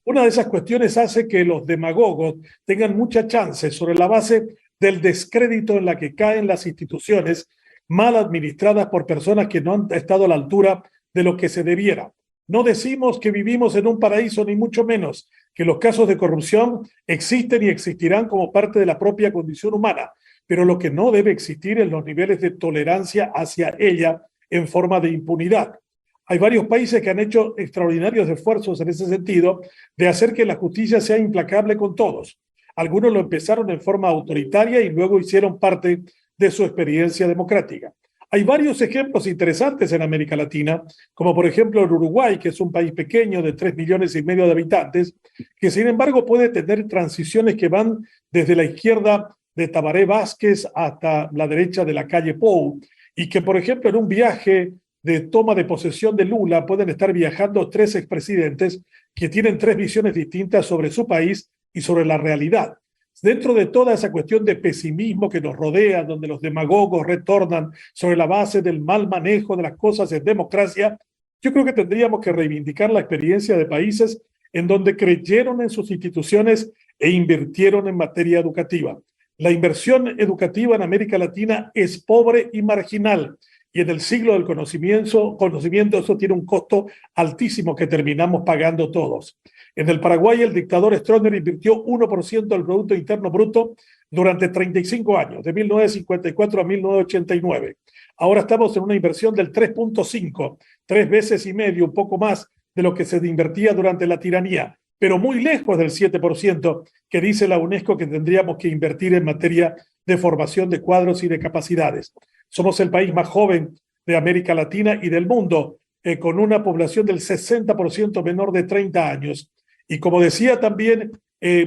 Una de esas cuestiones hace que los demagogos tengan mucha chance sobre la base del descrédito en la que caen las instituciones mal administradas por personas que no han estado a la altura de lo que se debiera. No decimos que vivimos en un paraíso, ni mucho menos, que los casos de corrupción existen y existirán como parte de la propia condición humana, pero lo que no debe existir es los niveles de tolerancia hacia ella en forma de impunidad. Hay varios países que han hecho extraordinarios esfuerzos en ese sentido de hacer que la justicia sea implacable con todos. Algunos lo empezaron en forma autoritaria y luego hicieron parte de su experiencia democrática. Hay varios ejemplos interesantes en América Latina, como por ejemplo el Uruguay, que es un país pequeño de 3,5 millones de habitantes, que sin embargo puede tener transiciones que van desde la izquierda de Tabaré Vázquez hasta la derecha de la calle Pou, y que por ejemplo en un viaje de toma de posesión de Lula pueden estar viajando 3 expresidentes que tienen 3 visiones distintas sobre su país y sobre la realidad. Dentro de toda esa cuestión de pesimismo que nos rodea, donde los demagogos retornan sobre la base del mal manejo de las cosas en democracia, yo creo que tendríamos que reivindicar la experiencia de países en donde creyeron en sus instituciones e invirtieron en materia educativa. La inversión educativa en América Latina es pobre y marginal, y en el siglo del conocimiento eso tiene un costo altísimo que terminamos pagando todos. En el Paraguay, el dictador Stroessner invirtió 1% del Producto Interno Bruto durante 35 años, de 1954 a 1989. Ahora estamos en una inversión del 3.5, 3 veces y medio, un poco más de lo que se invertía durante la tiranía, pero muy lejos del 7% que dice la UNESCO que tendríamos que invertir en materia de formación de cuadros y de capacidades. Somos el país más joven de América Latina y del mundo, con una población del 60% menor de 30 años. Y como decía también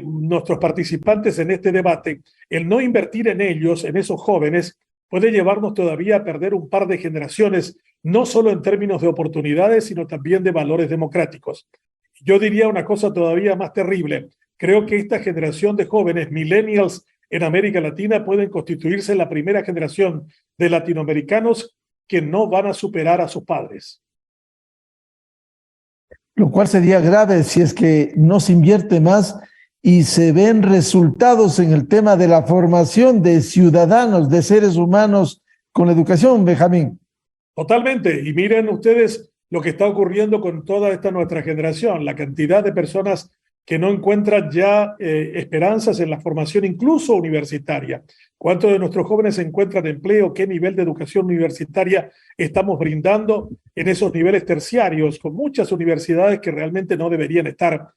nuestros participantes en este debate, el no invertir en ellos, en esos jóvenes, puede llevarnos todavía a perder un par de generaciones, no solo en términos de oportunidades, sino también de valores democráticos. Yo diría una cosa todavía más terrible. Creo que esta generación de jóvenes, millennials en América Latina, pueden constituirse la primera generación de latinoamericanos que no van a superar a sus padres. Lo cual sería grave si es que no se invierte más y se ven resultados en el tema de la formación de ciudadanos, de seres humanos con educación, Benjamín. Totalmente. Y miren ustedes lo que está ocurriendo con toda esta nuestra generación, la cantidad de personas que no encuentran ya esperanzas en la formación incluso universitaria. ¿Cuántos de nuestros jóvenes encuentran empleo? ¿Qué nivel de educación universitaria estamos brindando en esos niveles terciarios? Con muchas universidades que realmente no deberían estar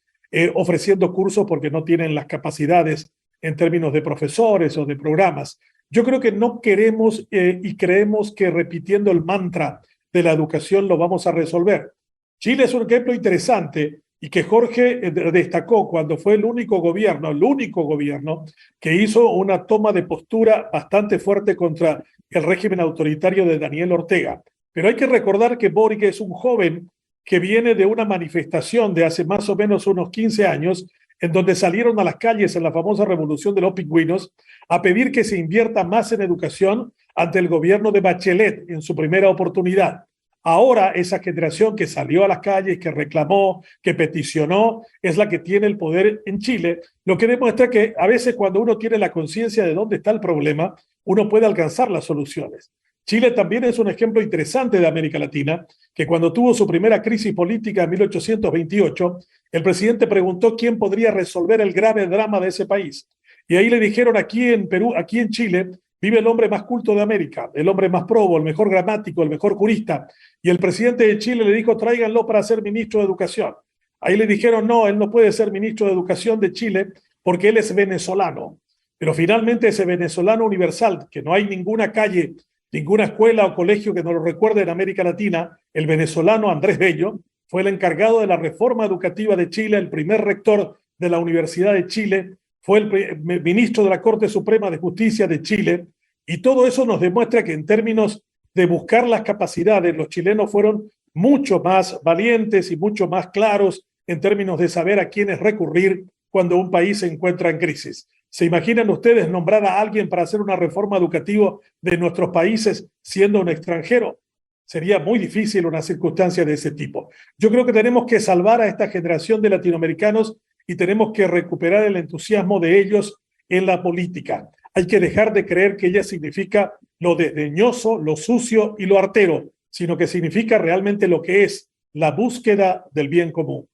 ofreciendo cursos porque no tienen las capacidades en términos de profesores o de programas. Yo creo que no queremos y creemos que repitiendo el mantra de la educación lo vamos a resolver. Chile es un ejemplo interesante y que Jorge destacó cuando fue el único gobierno que hizo una toma de postura bastante fuerte contra el régimen autoritario de Daniel Ortega. Pero hay que recordar que Boric es un joven que viene de una manifestación de hace más o menos unos 15 años, en donde salieron a las calles en la famosa revolución de los pingüinos a pedir que se invierta más en educación ante el gobierno de Bachelet en su primera oportunidad. Ahora esa generación que salió a las calles, que reclamó, que peticionó, es la que tiene el poder en Chile, lo que demuestra que a veces cuando uno tiene la conciencia de dónde está el problema, uno puede alcanzar las soluciones. Chile también es un ejemplo interesante de América Latina, que cuando tuvo su primera crisis política en 1828, el presidente preguntó quién podría resolver el grave drama de ese país. Y ahí le dijeron, aquí en Perú, aquí en Chile, vive el hombre más culto de América, el hombre más probo, el mejor gramático, el mejor jurista. Y el presidente de Chile le dijo, tráiganlo para ser ministro de Educación. Ahí le dijeron, no, él no puede ser ministro de Educación de Chile porque él es venezolano. Pero finalmente ese venezolano universal, que no hay ninguna calle, ninguna escuela o colegio que no lo recuerde en América Latina, el venezolano Andrés Bello, fue el encargado de la reforma educativa de Chile, el primer rector de la Universidad de Chile, fue el ministro de la Corte Suprema de Justicia de Chile, y todo eso nos demuestra que en términos de buscar las capacidades, los chilenos fueron mucho más valientes y mucho más claros en términos de saber a quiénes recurrir cuando un país se encuentra en crisis. ¿Se imaginan ustedes nombrar a alguien para hacer una reforma educativa de nuestros países siendo un extranjero? Sería muy difícil una circunstancia de ese tipo. Yo creo que tenemos que salvar a esta generación de latinoamericanos y tenemos que recuperar el entusiasmo de ellos en la política. Hay que dejar de creer que ella significa lo desdeñoso, lo sucio y lo artero, sino que significa realmente lo que es la búsqueda del bien común.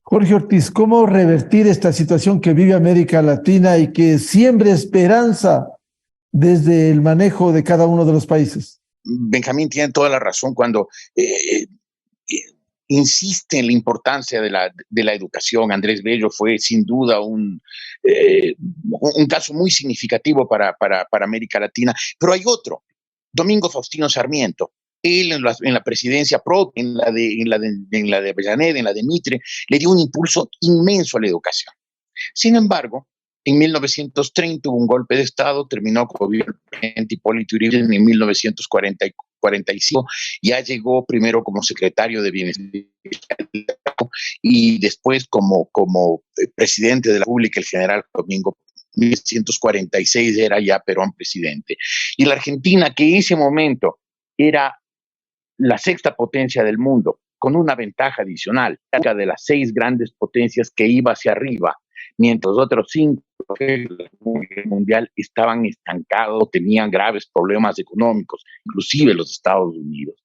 Jorge Ortiz, ¿cómo revertir esta situación que vive América Latina y que siembre esperanza desde el manejo de cada uno de los países? Benjamín tiene toda la razón cuando insiste en la importancia de la educación. Andrés Bello fue sin duda un caso muy significativo para América Latina, pero hay otro, Domingo Faustino Sarmiento. Él en la presidencia propia, en la de Avellaneda, en la de Mitre, le dio un impulso inmenso a la educación. Sin embargo, en 1930 hubo un golpe de Estado, terminó con el gobierno de Hipólito Yrigoyen en 1945, ya llegó primero como secretario de Bienestar y después como presidente de la República, el general Domingo. En 1946 era ya Perón presidente. Y la Argentina, que en ese momento era la sexta potencia del mundo, con una ventaja adicional, de las 6 grandes potencias que iba hacia arriba, mientras los otros 5 mundial estaban estancados, tenían graves problemas económicos, inclusive los Estados Unidos.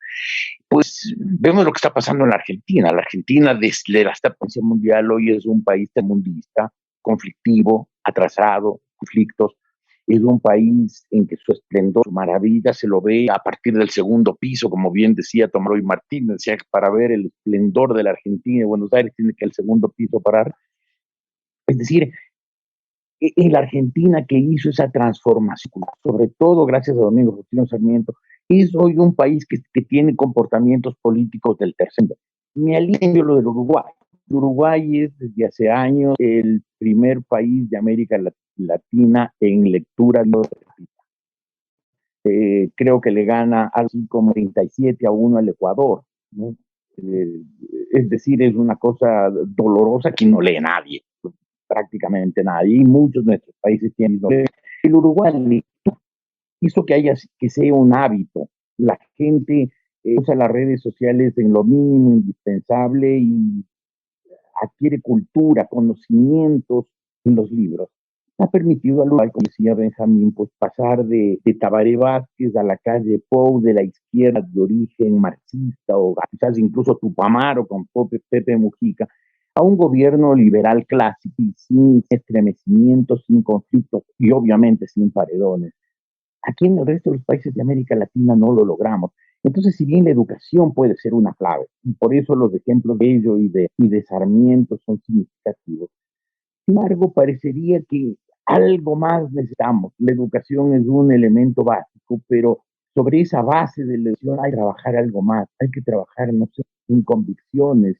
Pues vemos lo que está pasando en la Argentina. La Argentina, desde la potencia mundial, hoy es un país tercermundista, conflictivo, atrasado, conflictos. Es un país en que su esplendor, su maravilla, se lo ve a partir del segundo piso, como bien decía Tomás Martínez, decía que para ver el esplendor de la Argentina y de Buenos Aires tiene que el segundo piso parar. Es decir, en la Argentina que hizo esa transformación, sobre todo gracias a Domingo Faustino Sarmiento, es hoy un país que tiene comportamientos políticos del tercero. Me alineo lo del Uruguay. Uruguay es desde hace años el primer país de América Latina en lectura. Creo que le gana así como 37-1 al Ecuador, ¿no? Es decir, es una cosa dolorosa que no lee nadie, prácticamente nadie, y muchos de nuestros países tienen. El Uruguay hizo que sea un hábito. La gente usa las redes sociales en lo mínimo indispensable y adquiere cultura, conocimientos en los libros. Ha permitido al Uruguay, como decía Benjamín, pues pasar de Tabaré Vázquez a la calle Pou, de la izquierda de origen marxista, o quizás incluso Tupamaro con Pepe Mujica, a un gobierno liberal clásico, sin estremecimientos, sin conflictos y obviamente sin paredones. Aquí en el resto de los países de América Latina no lo logramos. Entonces, si bien la educación puede ser una clave, y por eso los ejemplos de ello y de Sarmiento son significativos, sin embargo, parecería que algo más necesitamos. La educación es un elemento básico, pero sobre esa base de la educación hay que trabajar algo más. Hay que trabajar, no sé, en convicciones,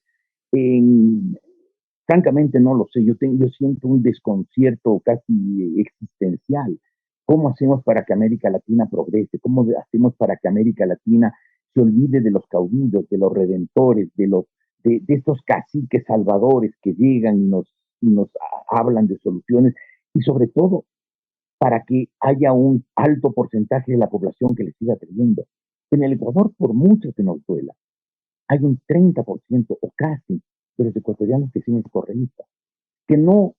francamente no lo sé. Yo siento un desconcierto casi existencial. ¿Cómo hacemos para que América Latina progrese? ¿Cómo hacemos para que América Latina se olvide de los caudillos, de los redentores, de estos caciques salvadores que llegan y nos hablan de soluciones? Y sobre todo, para que haya un alto porcentaje de la población que le siga creyendo. En el Ecuador, por mucho que nos duela, hay un 30% o casi de los ecuatorianos que siguen correístas, que no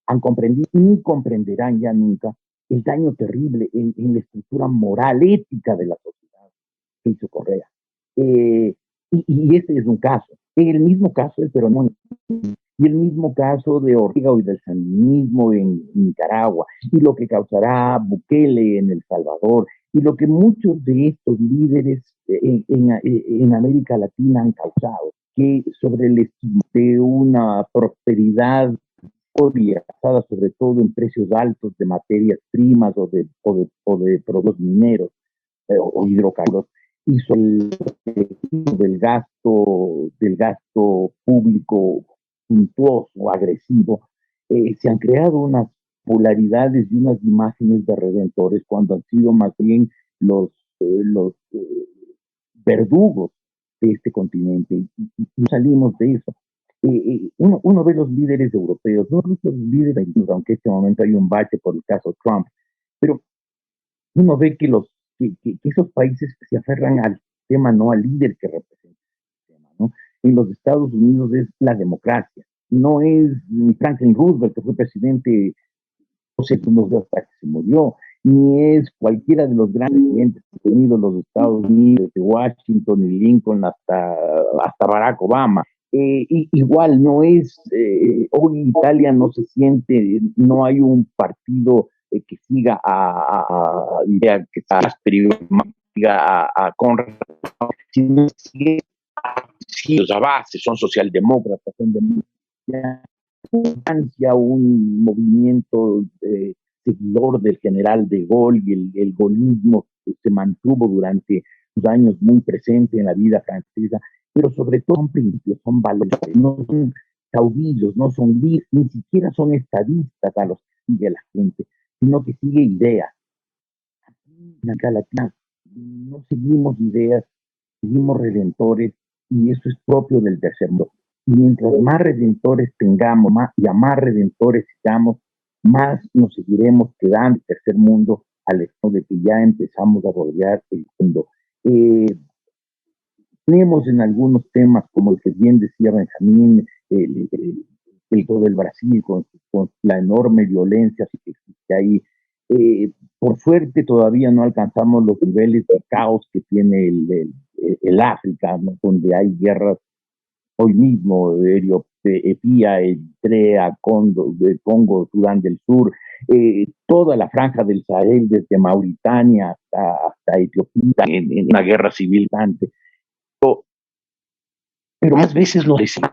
han comprendido ni comprenderán ya nunca el daño terrible en la estructura moral, ética de la sociedad que hizo Correa. Y este es un caso. En el mismo caso del peronismo y el mismo caso de Ortega y del sandinismo en Nicaragua, y lo que causará Bukele en El Salvador, y lo que muchos de estos líderes en América Latina han causado, que sobre el estilo de una prosperidad basada sobre todo en precios altos de materias primas o de productos mineros o hidrocarburos, hizo del gasto público suntuoso, agresivo. Se han creado unas polaridades y unas imágenes de redentores cuando han sido más bien los verdugos de este continente, y salimos de eso. uno ve los líderes europeos, no los líderes, aunque en este momento hay un bache por el caso Trump, pero uno ve que esos países se aferran al tema, no al líder que representa el tema, ¿no? En los Estados Unidos es la democracia, no es ni Franklin Roosevelt, que fue presidente 12 turnos hasta que se murió, ni es cualquiera de los grandes presidentes que han tenido los Estados Unidos, de Washington y Lincoln hasta Barack Obama. Igual no es, hoy Italia no se siente, no hay un partido que siga idea que está a Conrad, sino que sigue los bases, son socialdemócratas, son un movimiento seguidor del general de Gaulle, y el gaullismo se mantuvo durante sus años muy presente en la vida francesa, pero sobre todo son principios, son valores, no son caudillos, no son líderes, ni siquiera son estadistas a los que sigue la gente, sino que sigue ideas. Aquí en América Latina no seguimos ideas, seguimos redentores, y eso es propio del tercer mundo. Y mientras más redentores tengamos, y a más redentores sigamos, más nos seguiremos quedando el tercer mundo, al extremo de que ya empezamos a bordear el mundo. Tenemos en algunos temas, como el que bien decía Benjamín, el del Brasil, con la enorme violencia que existe ahí. Por suerte todavía no alcanzamos los niveles de caos que tiene el África, ¿no? Donde hay guerras hoy mismo, Etiopía, Eritrea, Congo, Sudán del Sur, toda la franja del Sahel, desde Mauritania hasta Etiopía, en una guerra civil antes. Pero más veces nos decimos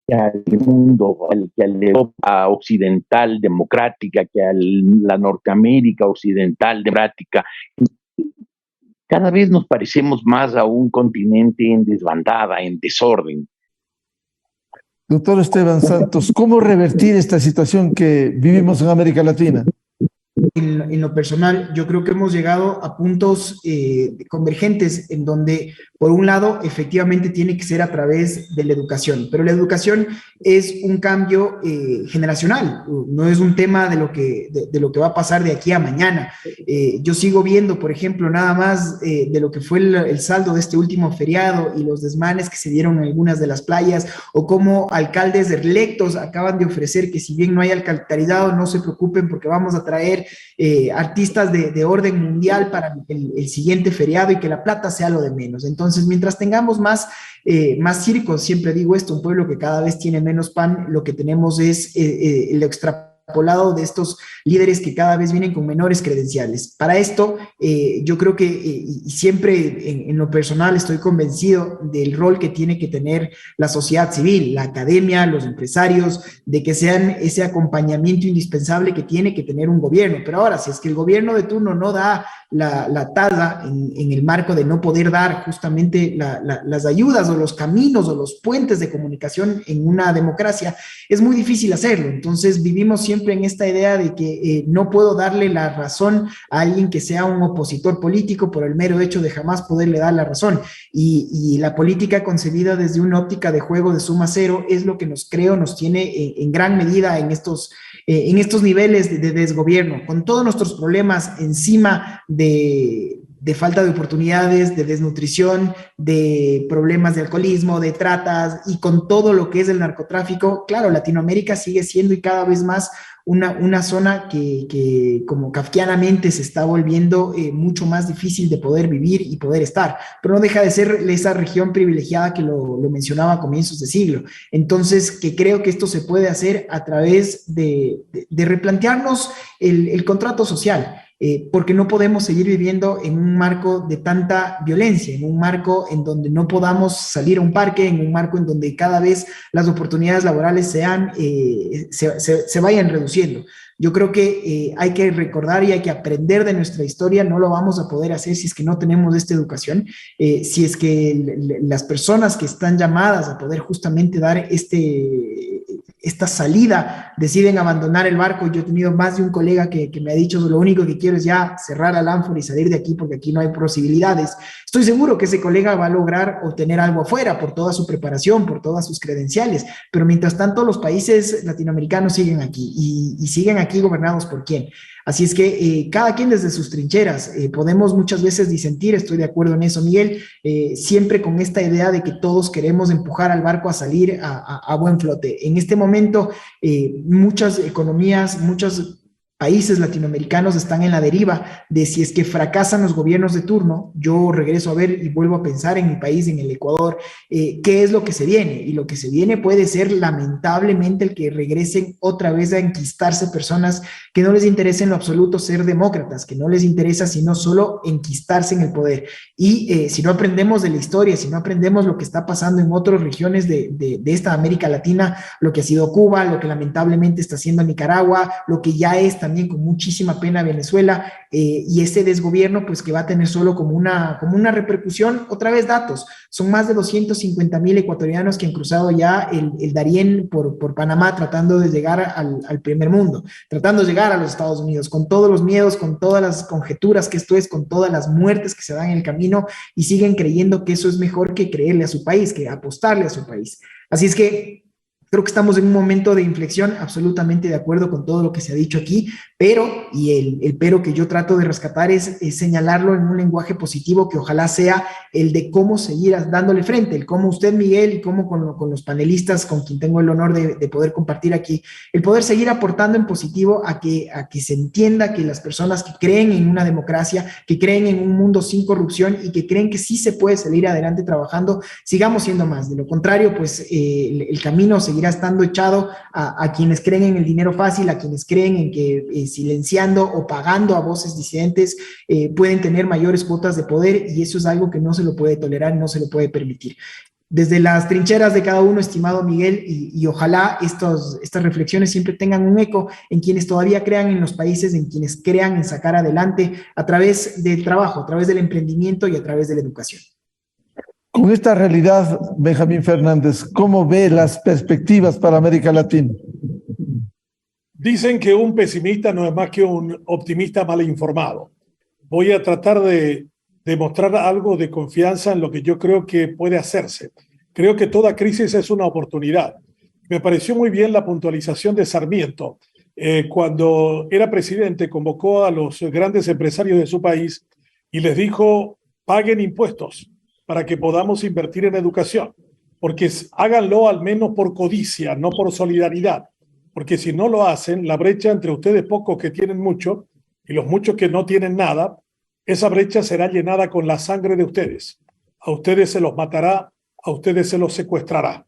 que al mundo, que a la Europa occidental democrática, que a la Norteamérica occidental democrática, cada vez nos parecemos más a un continente en desbandada, en desorden. Doctor Esteban Santos, ¿cómo revertir esta situación que vivimos en América Latina? En lo personal, yo creo que hemos llegado a puntos convergentes en donde, por un lado, efectivamente tiene que ser a través de la educación, pero la educación es un cambio generacional, no es un tema de lo que va a pasar de aquí a mañana. Yo sigo viendo, por ejemplo, nada más de lo que fue el saldo de este último feriado y los desmanes que se dieron en algunas de las playas, o cómo alcaldes electos acaban de ofrecer que si bien no hay alcantarillado, no se preocupen porque vamos a traer artistas de orden mundial para el siguiente feriado y que la plata sea lo de menos. Entonces, mientras tengamos más circos, siempre digo esto, un pueblo que cada vez tiene menos pan, lo que tenemos es el extrapolado de estos líderes que cada vez vienen con menores credenciales. Para esto, yo creo que, y siempre en lo personal estoy convencido del rol que tiene que tener la sociedad civil, la academia, los empresarios, de que sean ese acompañamiento indispensable que tiene que tener un gobierno. Pero ahora, si es que el gobierno de turno no da la talla en el marco de no poder dar justamente las ayudas o los caminos o los puentes de comunicación en una democracia, es muy difícil hacerlo. Entonces vivimos siempre en esta idea de que no puedo darle la razón a alguien que sea un opositor político por el mero hecho de jamás poderle dar la razón. Y la política concebida desde una óptica de juego de suma cero es lo que nos tiene en gran medida en estos niveles de desgobierno, con todos nuestros problemas encima de falta de oportunidades, de desnutrición, de problemas de alcoholismo, de tratas, y con todo lo que es el narcotráfico. Claro, Latinoamérica sigue siendo y cada vez más una zona que como kafkianamente se está volviendo mucho más difícil de poder vivir y poder estar, pero no deja de ser esa región privilegiada que lo mencionaba a comienzos de siglo. Entonces, que creo que esto se puede hacer a través de replantearnos el contrato social. Porque no podemos seguir viviendo en un marco de tanta violencia, en un marco en donde no podamos salir a un parque, en un marco en donde cada vez las oportunidades laborales se vayan reduciendo. Yo creo que hay que recordar y hay que aprender de nuestra historia. No lo vamos a poder hacer si es que no tenemos esta educación, si es que las personas que están llamadas a poder justamente dar esta salida, deciden abandonar el barco. Yo he tenido más de un colega que me ha dicho, lo único que quiero es ya cerrar la ánfora y salir de aquí porque aquí no hay posibilidades. Estoy seguro que ese colega va a lograr obtener algo afuera por toda su preparación, por todas sus credenciales, pero mientras tanto los países latinoamericanos siguen aquí y siguen aquí gobernados por quién. Así es que cada quien desde sus trincheras, podemos muchas veces disentir, estoy de acuerdo en eso, Miguel, siempre con esta idea de que todos queremos empujar al barco a salir a buen flote. En este momento, muchas economías, muchos países latinoamericanos están en la deriva de si es que fracasan los gobiernos de turno. Yo regreso a ver y vuelvo a pensar en mi país, en el Ecuador, qué es lo que se viene, y lo que se viene puede ser lamentablemente el que regresen otra vez a enquistarse personas que no les interesa en lo absoluto ser demócratas, que no les interesa sino solo enquistarse en el poder. Y si no aprendemos de la historia, si no aprendemos lo que está pasando en otras regiones de esta América Latina, lo que ha sido Cuba, lo que lamentablemente está haciendo Nicaragua, lo que ya es también con muchísima pena Venezuela, y ese desgobierno pues que va a tener solo como una repercusión, otra vez datos, son más de 250,000 ecuatorianos que han cruzado ya el Darién por Panamá tratando de llegar al primer mundo, tratando de llegar a los Estados Unidos, con todos los miedos, con todas las conjeturas que esto es, con todas las muertes que se dan en el camino, y siguen creyendo que eso es mejor que creerle a su país, que apostarle a su país. Así es que creo que estamos en un momento de inflexión, absolutamente de acuerdo con todo lo que se ha dicho aquí, pero, y el pero que yo trato de rescatar es señalarlo en un lenguaje positivo que ojalá sea el de cómo seguir dándole frente, el cómo usted, Miguel, y cómo con los panelistas con quien tengo el honor de poder compartir aquí, el poder seguir aportando en positivo a que se entienda que las personas que creen en una democracia, que creen en un mundo sin corrupción y que creen que sí se puede salir adelante trabajando, sigamos siendo más. De lo contrario, pues el camino seguirá estando echado a quienes creen en el dinero fácil, a quienes creen en que silenciando o pagando a voces disidentes pueden tener mayores cuotas de poder, y eso es algo que no se lo puede tolerar, no se lo puede permitir. Desde las trincheras de cada uno, estimado Miguel, y ojalá estas reflexiones siempre tengan un eco en quienes todavía crean en los países, en quienes crean en sacar adelante a través del trabajo, a través del emprendimiento y a través de la educación. Con esta realidad, Benjamín Fernández, ¿cómo ve las perspectivas para América Latina? Dicen que un pesimista no es más que un optimista mal informado. Voy a tratar de demostrar algo de confianza en lo que yo creo que puede hacerse. Creo que toda crisis es una oportunidad. Me pareció muy bien la puntualización de Sarmiento. Cuando era presidente, convocó a los grandes empresarios de su país y les dijo: paguen impuestos para que podamos invertir en educación, porque háganlo al menos por codicia, no por solidaridad, porque si no lo hacen, la brecha entre ustedes pocos que tienen mucho y los muchos que no tienen nada, esa brecha será llenada con la sangre de ustedes. A ustedes se los matará, a ustedes se los secuestrará.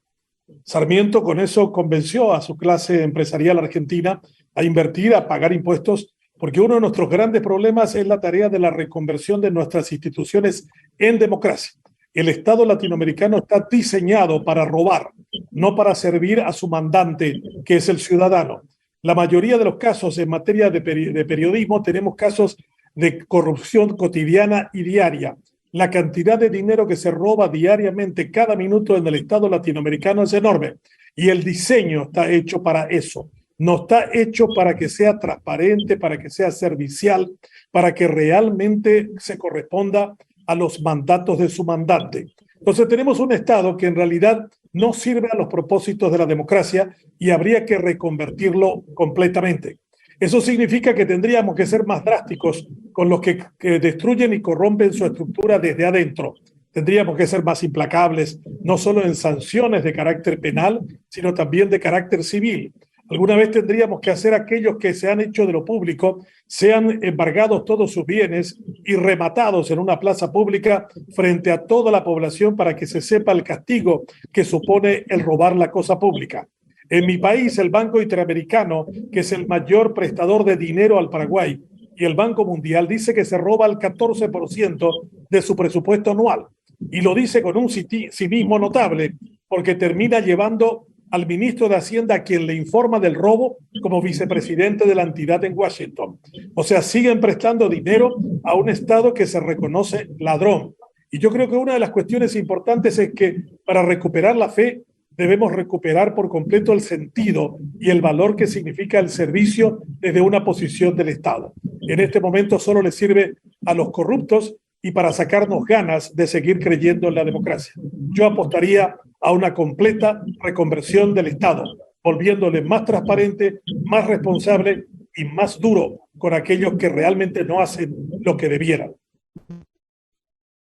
Sarmiento con eso convenció a su clase empresarial argentina a invertir, a pagar impuestos, porque uno de nuestros grandes problemas es la tarea de la reconversión de nuestras instituciones en democracia. El Estado latinoamericano está diseñado para robar, no para servir a su mandante, que es el ciudadano. La mayoría de los casos en materia de periodismo tenemos casos de corrupción cotidiana y diaria. La cantidad de dinero que se roba diariamente, cada minuto en el Estado latinoamericano es enorme. Y el diseño está hecho para eso. No está hecho para que sea transparente, para que sea servicial, para que realmente se corresponda a los mandatos de su mandante. Entonces tenemos un Estado que en realidad no sirve a los propósitos de la democracia y habría que reconvertirlo completamente. Eso significa que tendríamos que ser más drásticos con los que destruyen y corrompen su estructura desde adentro. Tendríamos que ser más implacables, no solo en sanciones de carácter penal, sino también de carácter civil. Alguna vez tendríamos que hacer aquellos que se han hecho de lo público, sean embargados todos sus bienes y rematados en una plaza pública frente a toda la población para que se sepa el castigo que supone el robar la cosa pública. En mi país, el Banco Interamericano, que es el mayor prestador de dinero al Paraguay, y el Banco Mundial dice que se roba el 14% de su presupuesto anual. Y lo dice con un cinismo notable, porque termina llevando al ministro de Hacienda, a quien le informa del robo, como vicepresidente de la entidad en Washington. O sea, siguen prestando dinero a un Estado que se reconoce ladrón. Y yo creo que una de las cuestiones importantes es que para recuperar la fe debemos recuperar por completo el sentido y el valor que significa el servicio desde una posición del Estado. En este momento solo le sirve a los corruptos y para sacarnos ganas de seguir creyendo en la democracia. Yo apostaría a una completa reconversión del Estado, volviéndole más transparente, más responsable y más duro con aquellos que realmente no hacen lo que debieran.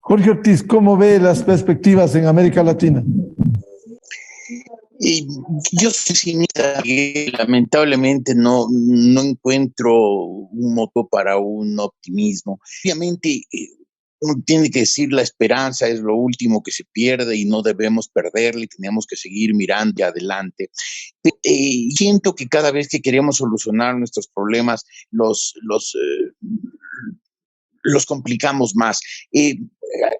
Jorge Ortiz, ¿cómo ve las perspectivas en América Latina? Yo lamentablemente no encuentro un motivo para un optimismo. Obviamente, uno tiene que decir la esperanza es lo último que se pierde y no debemos perderla y tenemos que seguir mirando adelante. Siento que cada vez que queremos solucionar nuestros problemas los complicamos más.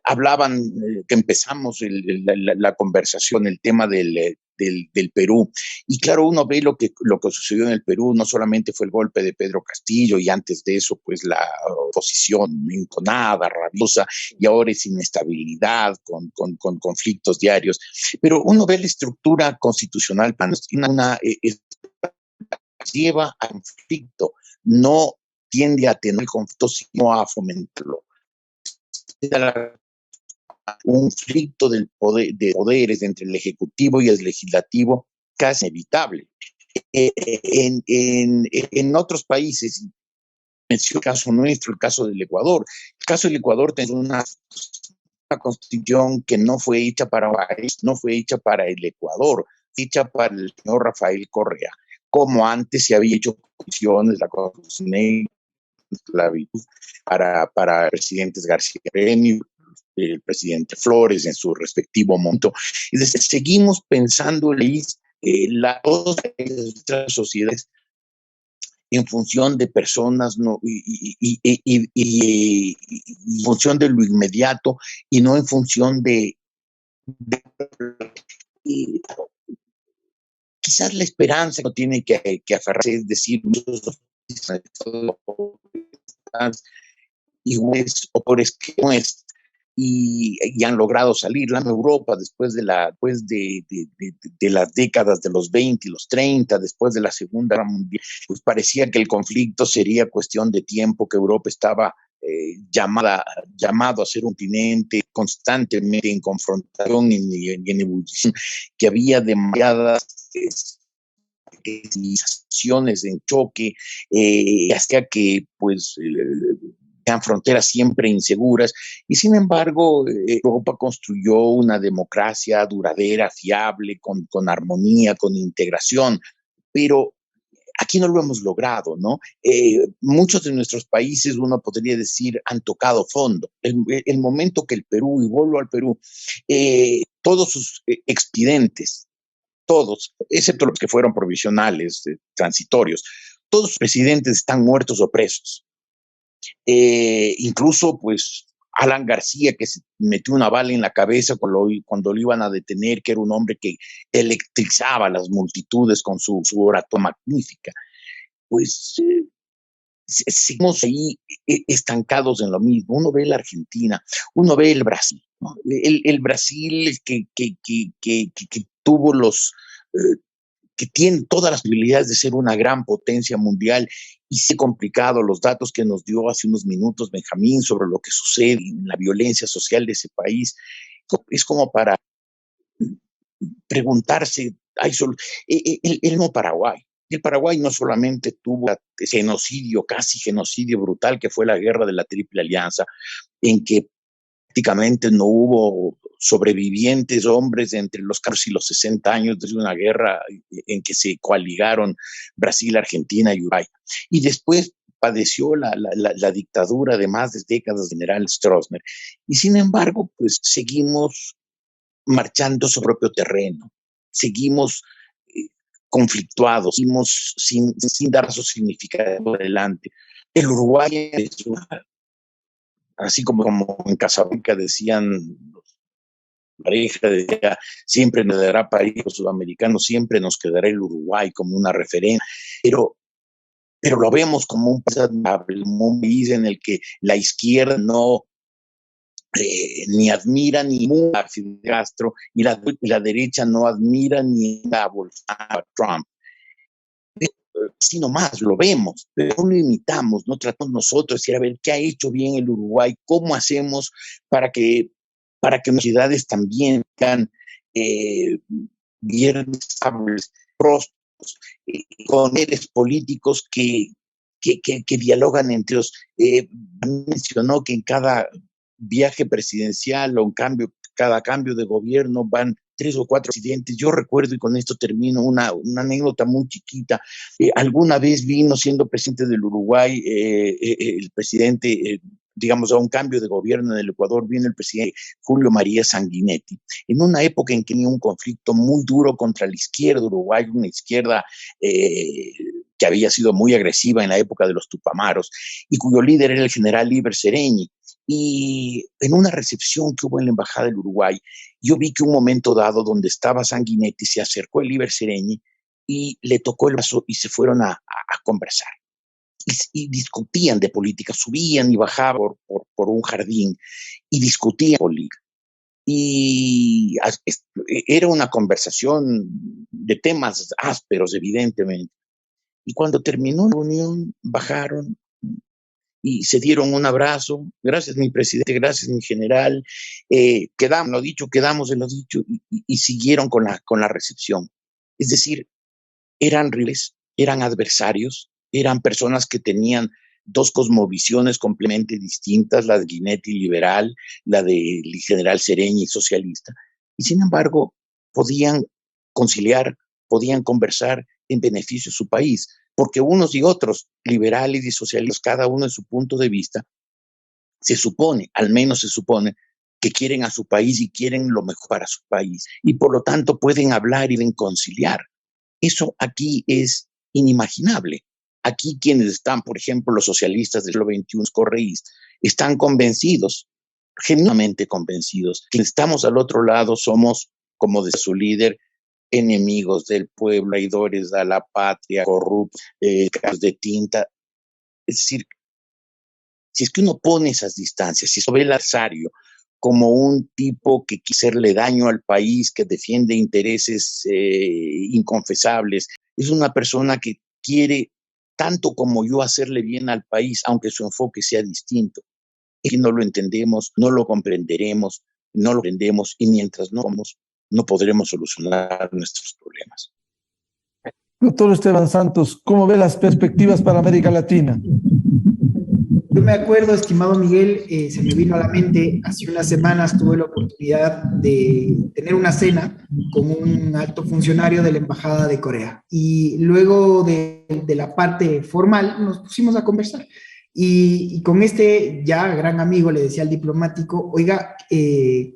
Hablaban que empezamos la conversación, el tema del Perú. Y claro, uno ve lo que sucedió en el Perú, no solamente fue el golpe de Pedro Castillo y antes de eso, pues la oposición entonada, rabiosa, y ahora es inestabilidad con conflictos diarios. Pero uno ve la estructura constitucional, lleva a conflicto, no tiende a tener conflicto, sino a fomentarlo. Un conflicto de poderes entre el Ejecutivo y el Legislativo casi inevitable. En otros países, en el caso nuestro, el caso del Ecuador. El caso del Ecuador tiene una constitución que no fue hecha para el país, no fue hecha para el Ecuador, hecha para el señor Rafael Correa, como antes se había hecho constituciones, la constitución de esclavitud para presidentes García Moreno, el presidente Flores en su respectivo momento. Y desde seguimos pensando las sociedades en función de personas y en función de lo inmediato y no en función de quizás la esperanza que tiene que aferrarse, es decir, iguales o peores que no es, y han logrado salir. La Europa, después de las décadas de los 20 y los 30, después de la Segunda Guerra Mundial, pues parecía que el conflicto sería cuestión de tiempo, que Europa estaba llamado a ser un continente constantemente en confrontación y en ebullición, que había demasiadas civilizaciones en choque, hasta que pues eran fronteras siempre inseguras, y sin embargo Europa construyó una democracia duradera, fiable, con armonía, con integración, pero aquí no lo hemos logrado, ¿no? Muchos de nuestros países, uno podría decir, han tocado fondo. El momento que el Perú, y vuelvo al Perú, todos sus expedientes, todos, excepto los que fueron provisionales, transitorios, todos los presidentes están muertos o presos. Incluso, pues, Alan García, que se metió una bala en la cabeza cuando lo iban a detener, que era un hombre que electrizaba a las multitudes con su oratoria magnífica. Pues seguimos ahí estancados en lo mismo. Uno ve la Argentina, uno ve el Brasil, ¿no? El Brasil que tuvo que tiene todas las posibilidades de ser una gran potencia mundial, y se ha complicado. Los datos que nos dio hace unos minutos Benjamín sobre lo que sucede en la violencia social de ese país, es como para preguntarse, el no Paraguay. El Paraguay no solamente tuvo genocidio, casi genocidio brutal, que fue la guerra de la Triple Alianza, en que prácticamente no hubo sobrevivientes hombres entre los 14 y los 60 años de una guerra en que se coaligaron Brasil, Argentina y Uruguay. Y después padeció la dictadura de más de décadas del general Stroessner. Y sin embargo, pues seguimos marchando sobre propio terreno, seguimos conflictuados, seguimos sin dar su significado adelante. El Uruguay es así como en Casablanca decían los pareja, decía, siempre nos dará país, los sudamericanos, siempre nos quedará el Uruguay como una referencia, pero lo vemos como un país en el que la izquierda no ni admira ni a Fidel Castro, y la derecha no admira ni a Trump. Sino más, lo vemos, pero no lo imitamos, no tratamos nosotros de decir, a ver, ¿qué ha hecho bien el Uruguay? ¿Cómo hacemos para que las ciudades también sean bien estables, prósperos, con líderes políticos que dialogan entre ellos? Mencionó que en cada viaje presidencial o cada cambio de gobierno van 3 o 4 presidentes. Yo recuerdo, y con esto termino, una anécdota muy chiquita. Alguna vez vino, siendo presidente del Uruguay, el presidente, digamos, a un cambio de gobierno en el Ecuador, vino el presidente Julio María Sanguinetti, en una época en que tenía un conflicto muy duro contra la izquierda uruguaya, una izquierda que había sido muy agresiva en la época de los Tupamaros, y cuyo líder era el general Iber Sereñi. Y en una recepción que hubo en la Embajada del Uruguay, yo vi que un momento dado donde estaba Sanguinetti, se acercó el Iber Sereñi y le tocó el brazo y se fueron a conversar. Y discutían de política, subían y bajaban por un jardín y discutían política. Y era una conversación de temas ásperos, evidentemente. Y cuando terminó la reunión, bajaron y se dieron un abrazo. Gracias, mi presidente, gracias, mi general. Quedamos en lo dicho, y siguieron con la recepción. Es decir, eran rivales, eran adversarios, eran personas que tenían dos cosmovisiones completamente distintas, la de Sanguinetti liberal, la del general Sereñi socialista, y sin embargo podían conciliar, podían conversar en beneficio de su país, porque unos y otros, liberales y socialistas, cada uno en su punto de vista, al menos se supone, que quieren a su país y quieren lo mejor para su país, y por lo tanto pueden hablar y pueden conciliar. Eso aquí es inimaginable. Aquí quienes están, por ejemplo, los socialistas del siglo XXI, correístas, están convencidos, genuinamente convencidos, que estamos al otro lado, somos, como de su líder, enemigos del pueblo, traidores a la patria, corruptos, de tinta. Es decir, si es que uno pone esas distancias, si se ve el adversario como un tipo que quiere hacerle daño al país, que defiende intereses inconfesables, es una persona que quiere tanto como yo hacerle bien al país, aunque su enfoque sea distinto. Y no lo entendemos, no lo comprenderemos, no lo aprendemos, y mientras no podremos solucionar nuestros problemas. Doctor Esteban Santos, ¿cómo ve las perspectivas para América Latina? Yo me acuerdo, estimado Miguel, se me vino a la mente, hace unas semanas tuve la oportunidad de tener una cena con un alto funcionario de la Embajada de Corea. Y luego de la parte formal nos pusimos a conversar. Y con este ya gran amigo le decía al diplomático, oiga,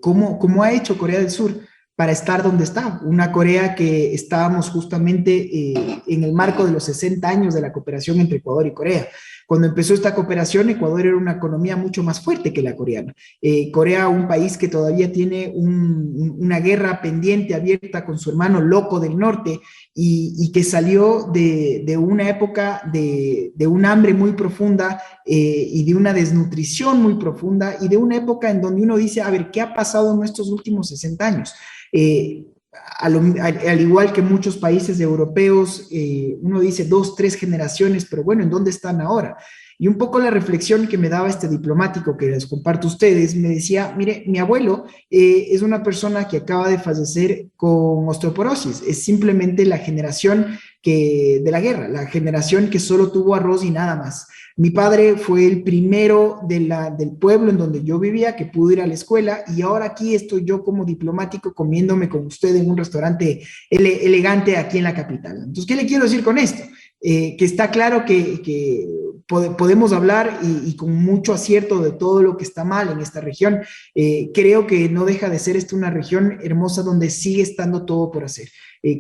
¿cómo ha hecho Corea del Sur para estar donde está? Una Corea que estábamos justamente en el marco de los 60 años de la cooperación entre Ecuador y Corea. Cuando empezó esta cooperación, Ecuador era una economía mucho más fuerte que la coreana. Corea, un país que todavía tiene una guerra pendiente, abierta con su hermano loco del norte, y que salió de una época de un hambre muy profunda y de una desnutrición muy profunda, y de una época en donde uno dice, a ver, ¿qué ha pasado en estos últimos 60 años? Al igual que muchos países europeos, uno dice 2, 3 generaciones, pero bueno, ¿en dónde están ahora? Y un poco la reflexión que me daba este diplomático que les comparto a ustedes, me decía, mire, mi abuelo es una persona que acaba de fallecer con osteoporosis, es simplemente la generación de la guerra, la generación que solo tuvo arroz y nada más. Mi padre fue el primero del pueblo en donde yo vivía, que pudo ir a la escuela, y ahora aquí estoy yo como diplomático comiéndome con usted en un restaurante elegante aquí en la capital. Entonces, ¿qué le quiero decir con esto? Que está claro que podemos hablar y con mucho acierto de todo lo que está mal en esta región. Creo que no deja de ser una región hermosa donde sigue estando todo por hacer.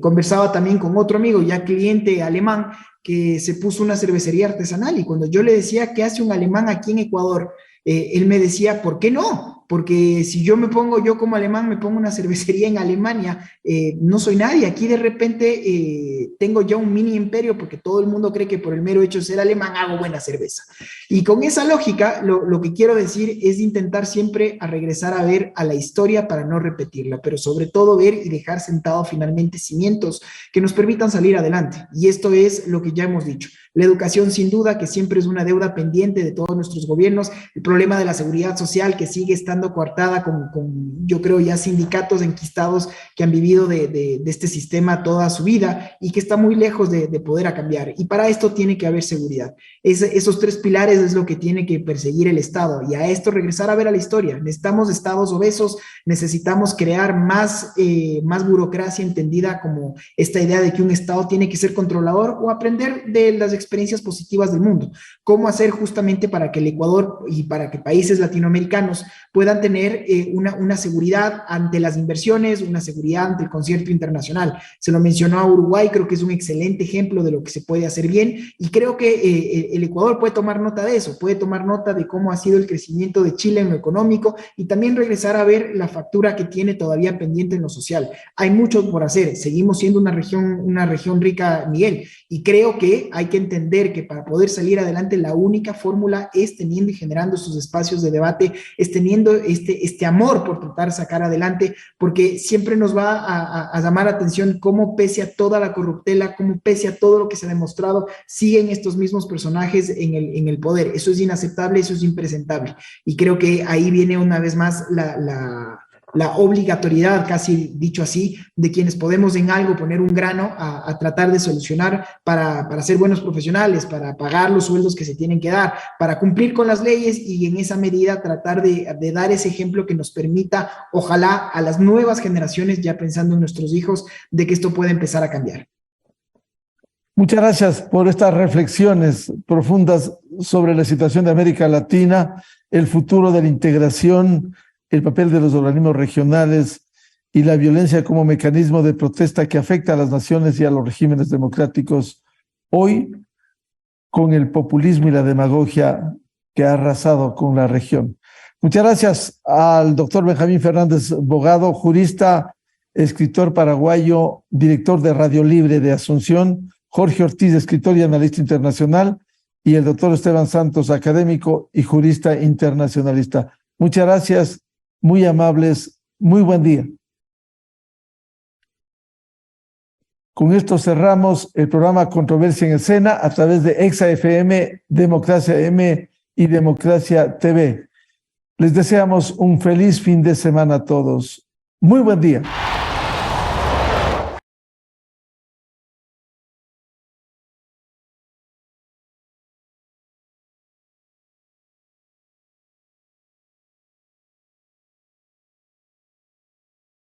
Conversaba también con otro amigo, ya cliente alemán, que se puso una cervecería artesanal, y cuando yo le decía, ¿qué hace un alemán aquí en Ecuador? Él me decía, ¿por qué no? porque si yo como alemán, me pongo una cervecería en Alemania, no soy nadie. Aquí de repente tengo ya un mini imperio porque todo el mundo cree que por el mero hecho de ser alemán hago buena cerveza. Y con esa lógica, lo que quiero decir es intentar siempre a regresar a ver a la historia para no repetirla, pero sobre todo ver y dejar sentado finalmente cimientos que nos permitan salir adelante. Y esto es lo que ya hemos dicho. La educación, sin duda, que siempre es una deuda pendiente de todos nuestros gobiernos. El problema de la seguridad social, que sigue estando coartada con yo creo, ya sindicatos enquistados que han vivido de este sistema toda su vida y que está muy lejos de poder cambiar. Y para esto tiene que haber seguridad. Esos tres pilares es lo que tiene que perseguir el Estado. Y a esto regresar a ver a la historia. Necesitamos estados obesos, necesitamos crear más burocracia entendida como esta idea de que un Estado tiene que ser controlador o aprender de las experiencias positivas del mundo. Cómo hacer justamente para que el Ecuador y para que países latinoamericanos puedan tener una seguridad ante las inversiones, una seguridad ante el concierto internacional. Se lo mencionó a Uruguay, creo que es un excelente ejemplo de lo que se puede hacer bien y creo que el Ecuador puede tomar nota de eso, puede tomar nota de cómo ha sido el crecimiento de Chile en lo económico y también regresar a ver la factura que tiene todavía pendiente en lo social. Hay mucho por hacer, seguimos siendo una región rica, Miguel, y creo que hay que entender que para poder salir adelante la única fórmula es teniendo y generando estos espacios de debate, es teniendo este amor por tratar de sacar adelante, porque siempre nos va a llamar la atención cómo pese a toda la corruptela, cómo pese a todo lo que se ha demostrado, siguen estos mismos personajes en el poder. Eso es inaceptable, eso es impresentable. Y creo que ahí viene una vez más la obligatoriedad, casi dicho así, de quienes podemos en algo poner un grano a tratar de solucionar para ser buenos profesionales, para pagar los sueldos que se tienen que dar, para cumplir con las leyes y en esa medida tratar de dar ese ejemplo que nos permita, ojalá, a las nuevas generaciones, ya pensando en nuestros hijos, de que esto puede empezar a cambiar. Muchas gracias por estas reflexiones profundas sobre la situación de América Latina, el futuro de la integración, el papel de los organismos regionales y la violencia como mecanismo de protesta que afecta a las naciones y a los regímenes democráticos hoy con el populismo y la demagogia que ha arrasado con la región. Muchas gracias al doctor Benjamín Fernández Bogado, jurista, escritor paraguayo, director de Radio Libre de Asunción, Jorge Ortiz, escritor y analista internacional, y el doctor Esteban Santos, académico y jurista internacionalista. Muchas gracias, muy amables, muy buen día. Con esto cerramos el programa Controversia en Escena a través de Exa FM, Democracia M y Democracia TV. Les deseamos un feliz fin de semana a todos. Muy buen día.